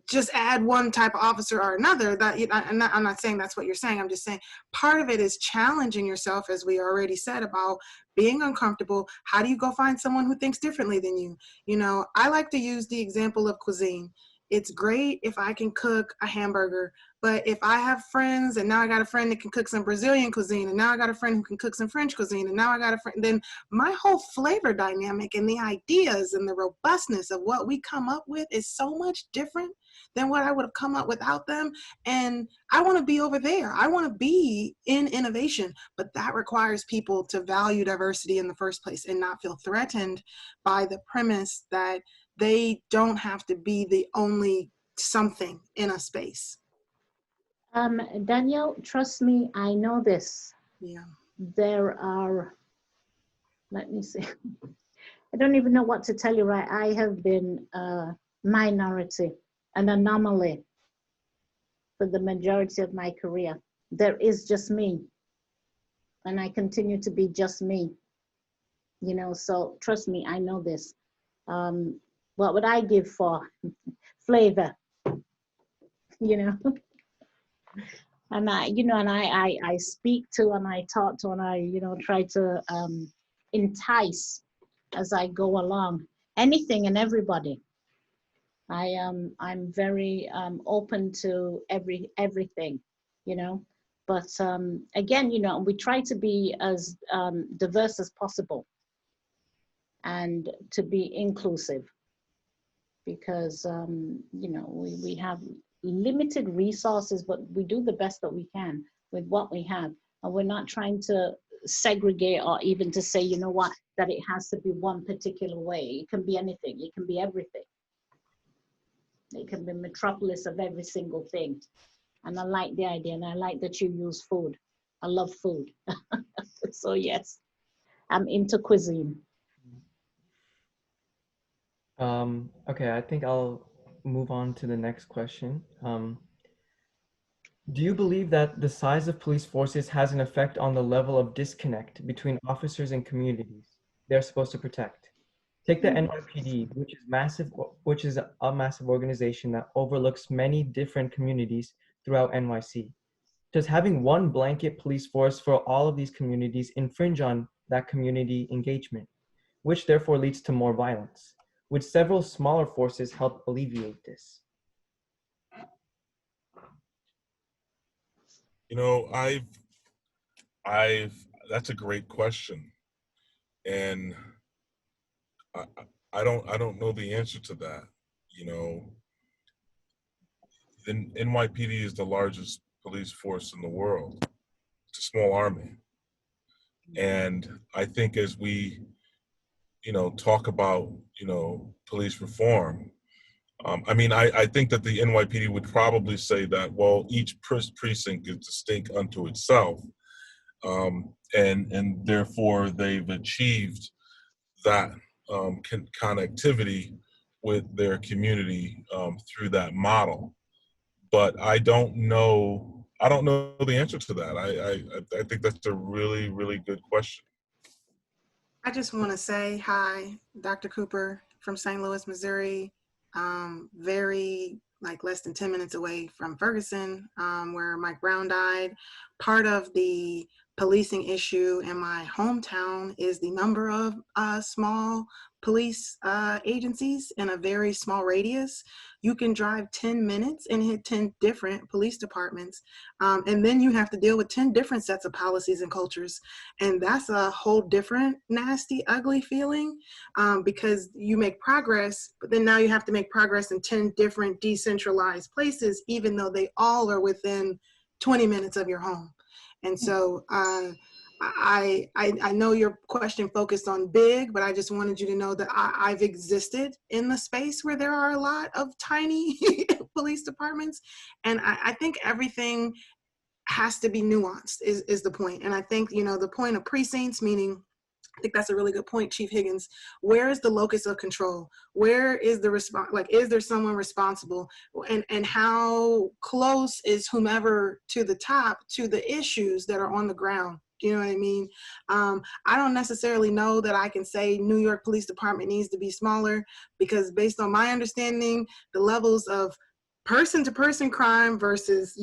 just add one type of officer or another. That, you know, I'm not saying that's what you're saying. I'm just saying part of it is challenging yourself, as we already said, about being uncomfortable. How do you go find someone who thinks differently than you? You know, I like to use the example of cuisine. It's great if I can cook a hamburger, but if I have friends and now I got a friend that can cook some Brazilian cuisine, and now I got a friend who can cook some French cuisine, and now I got a friend, then my whole flavor dynamic and the ideas and the robustness of what we come up with is so much different than what I would have come up without them. And I want to be over there. I want to be in innovation, but that requires people to value diversity in the first place and not feel threatened by the premise that they don't have to be the only something in a space. Danielle, trust me, I know this. Yeah. There are, let me see, I don't even know what to tell you, right? I have been a minority, an anomaly for the majority of my career. There is just me, and I continue to be just me, you know, so trust me, I know this. What would I give for flavor, you know? And I, you know, and I speak to and I talk to and I, you know, try to entice as I go along, anything and everybody. I'm very open to everything, you know. But again, you know, we try to be as diverse as possible and to be inclusive, because you know, we have limited resources, but we do the best that we can with what we have, and we're not trying to segregate or even to say, you know what, that it has to be one particular way. It can be anything, it can be everything. It can be metropolis of every single thing. And I like the idea, and I like that you use food. I love food. So yes, I'm into cuisine. Okay, I think I'll move on to the next question. Do you believe that the size of police forces has an effect on the level of disconnect between officers and communities they're supposed to protect? Take the NYPD, which is a massive organization that overlooks many different communities throughout NYC. Does having one blanket police force for all of these communities infringe on that community engagement, which therefore leads to more violence? Would several smaller forces help alleviate this? You know, I've that's a great question, and I, I don't know the answer to that. You know, NYPD is the largest police force in the world. It's a small army, and I think as we, you know, talk about, you know, police reform, I mean, I think that the NYPD would probably say that, well, each precinct is distinct unto itself, and therefore they've achieved that connectivity with their community through that model. But I don't know the answer to that. I think that's a really, really good question. I just want to say hi, Dr. Cooper from St. Louis, Missouri. Very, like, less than 10 minutes away from Ferguson, where Mike Brown died. Part of the policing issue in my hometown is the number of small police agencies in a very small radius. You can drive 10 minutes and hit 10 different police departments. And then you have to deal with 10 different sets of policies and cultures. And that's a whole different nasty, ugly feeling, because you make progress, but then now you have to make progress in 10 different decentralized places, even though they all are within 20 minutes of your home. And so I know your question focused on big, but I just wanted you to know that I've existed in the space where there are a lot of tiny police departments. And I think everything has to be nuanced is the point. And I think, the point of precincts, meaning, I think that's a really good point, Chief Higgins. Where is the locus of control? Where is the response? Like, is there someone responsible? And how close is whomever to the top to the issues that are on the ground? You know what I mean? I don't necessarily know that I can say New York Police Department needs to be smaller, because based on my understanding, the levels of person-to-person crime versus,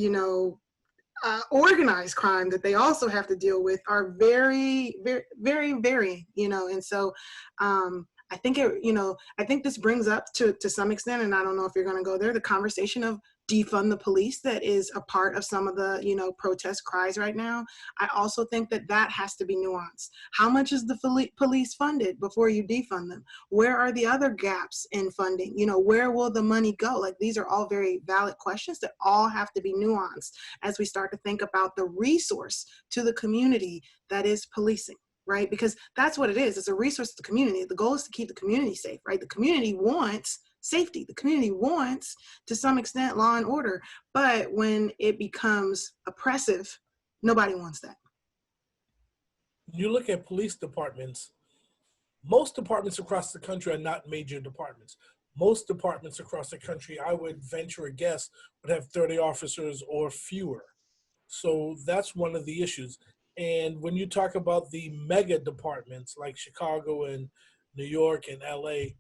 organized crime that they also have to deal with are very, very, very varying, and so I think I think this brings up to some extent, and I don't know if you're going to go there, the conversation of defund the police that is a part of some of the protest cries right now. I also think that has to be nuanced. How much is the police funded before you defund them? Where are the other gaps in funding? Where will the money go? Like, these are all very valid questions that all have to be nuanced as we start to think about the resource to the community that is policing. Right? Because that's what it is. It's a resource to the community. The goal is to keep the community safe, right? The community wants safety. The community wants, to some extent, law and order. But when it becomes oppressive, nobody wants that. You look at police departments, most departments across the country are not major departments. Most departments across the country, I would venture a guess, would have 30 officers or fewer. So that's one of the issues. And when you talk about the mega departments like Chicago and New York and LA,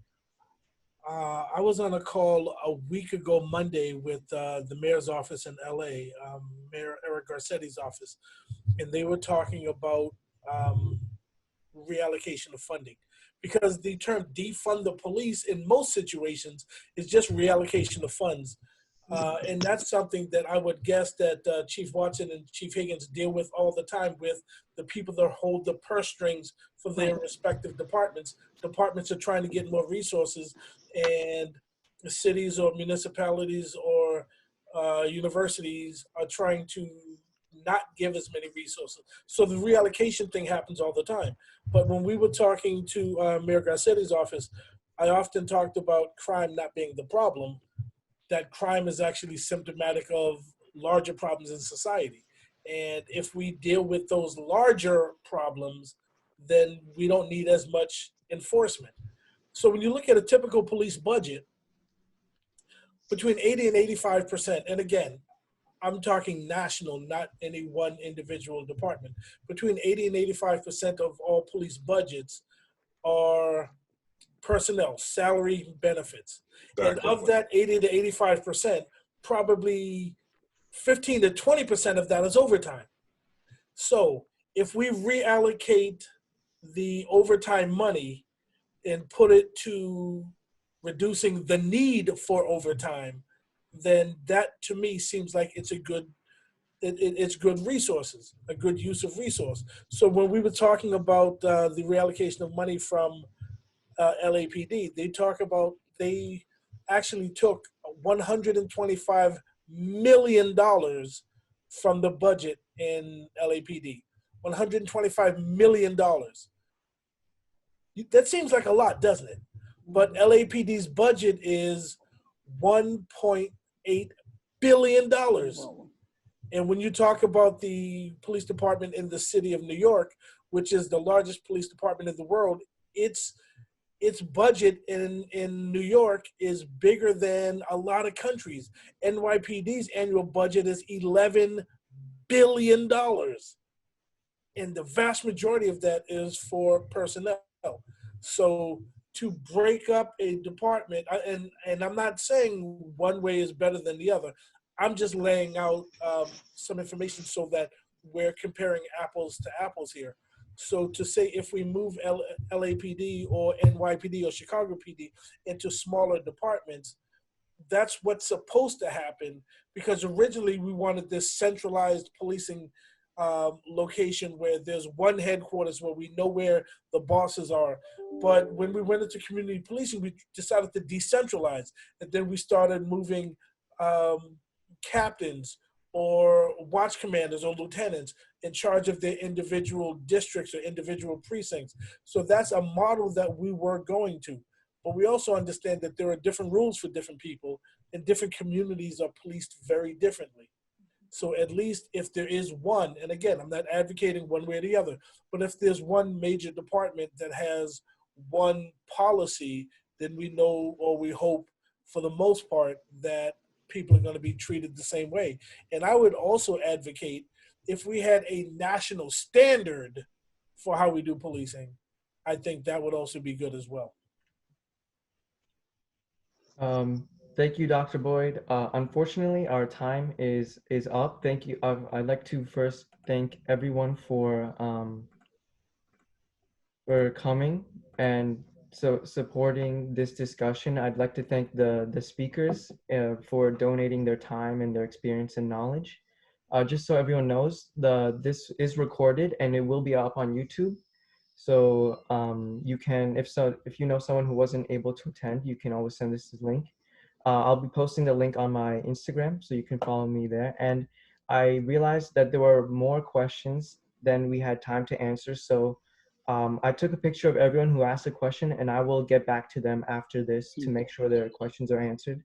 I was on a call a week ago Monday with the mayor's office in LA, Mayor Eric Garcetti's office, and they were talking about reallocation of funding. Because the term defund the police in most situations is just reallocation of funds. And that's something that I would guess that Chief Watson and Chief Higgins deal with all the time with the people that hold the purse strings for their respective departments. Departments are trying to get more resources, and the cities or municipalities or universities are trying to not give as many resources. So the reallocation thing happens all the time. But when we were talking to Mayor Garcetti's office, I often talked about crime not being the problem, that crime is actually symptomatic of larger problems in society. And if we deal with those larger problems, then we don't need as much enforcement. So when you look at a typical police budget, between 80 and 85%, and again, I'm talking national, not any one individual department, between 80 and 85% of all police budgets are personnel, salary, benefits. Exactly. And of that 80 to 85%, probably 15 to 20% of that is overtime. So if we reallocate the overtime money and put it to reducing the need for overtime, then that to me seems like it's it's good resources, a good use of resource. So when we were talking about the reallocation of money from LAPD, they actually took $125 million from the budget in LAPD. $125 million. That seems like a lot, doesn't it? But LAPD's budget is $1.8 billion. And when you talk about the police department in the city of New York, which is the largest police department in the world, its budget in New York is bigger than a lot of countries. NYPD's annual budget is $11 billion. And the vast majority of that is for personnel. So to break up a department, and I'm not saying one way is better than the other. I'm just laying out some information so that we're comparing apples to apples here. So to say if we move LAPD or NYPD or Chicago PD into smaller departments, that's what's supposed to happen, because originally we wanted this centralized policing location where there's one headquarters where we know where the bosses are. But when we went into community policing, we decided to decentralize. And then we started moving captains or watch commanders or lieutenants in charge of their individual districts or individual precincts. So that's a model that we were going to. But we also understand that there are different rules for different people, and different communities are policed very differently. So at least if there is one, and again, I'm not advocating one way or the other, but if there's one major department that has one policy, then we know, or we hope for the most part, that people are going to be treated the same way. And I would also advocate if we had a national standard for how we do policing, I think that would also be good as well. Thank you, Dr. Boyd. Unfortunately, our time is up. Thank you. I'd like to first thank everyone for coming and so supporting this discussion. I'd like to thank the speakers for donating their time and their experience and knowledge. Just so everyone knows, this is recorded and it will be up on YouTube. So you can, if you know someone who wasn't able to attend, you can always send this link. I'll be posting the link on my Instagram, so you can follow me there. And I realized that there were more questions than we had time to answer. So I took a picture of everyone who asked a question, and I will get back to them after this to make sure their questions are answered.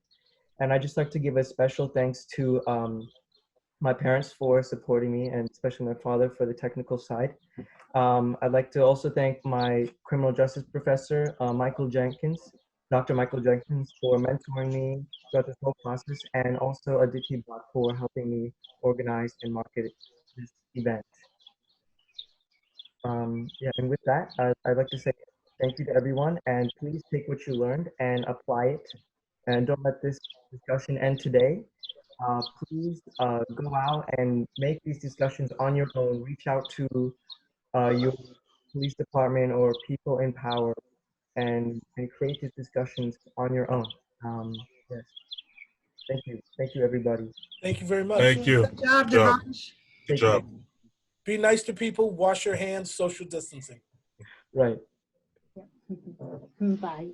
And I'd just like to give a special thanks to my parents for supporting me, and especially my father for the technical side. I'd like to also thank my criminal justice professor, Dr. Michael Jenkins, for mentoring me throughout this whole process, and also Aditi Bhatt for helping me organize and market this event. Yeah, and with that, I'd like to say thank you to everyone, and please take what you learned and apply it, and don't let this discussion end today. Please go out and make these discussions on your own. Reach out to your police department or people in power, and create these discussions on your own. Yes, thank you, everybody. Thank you very much. Thank you. Good job, Good job. Devansh. Good job. Be nice to people, wash your hands, social distancing. Right. Bye.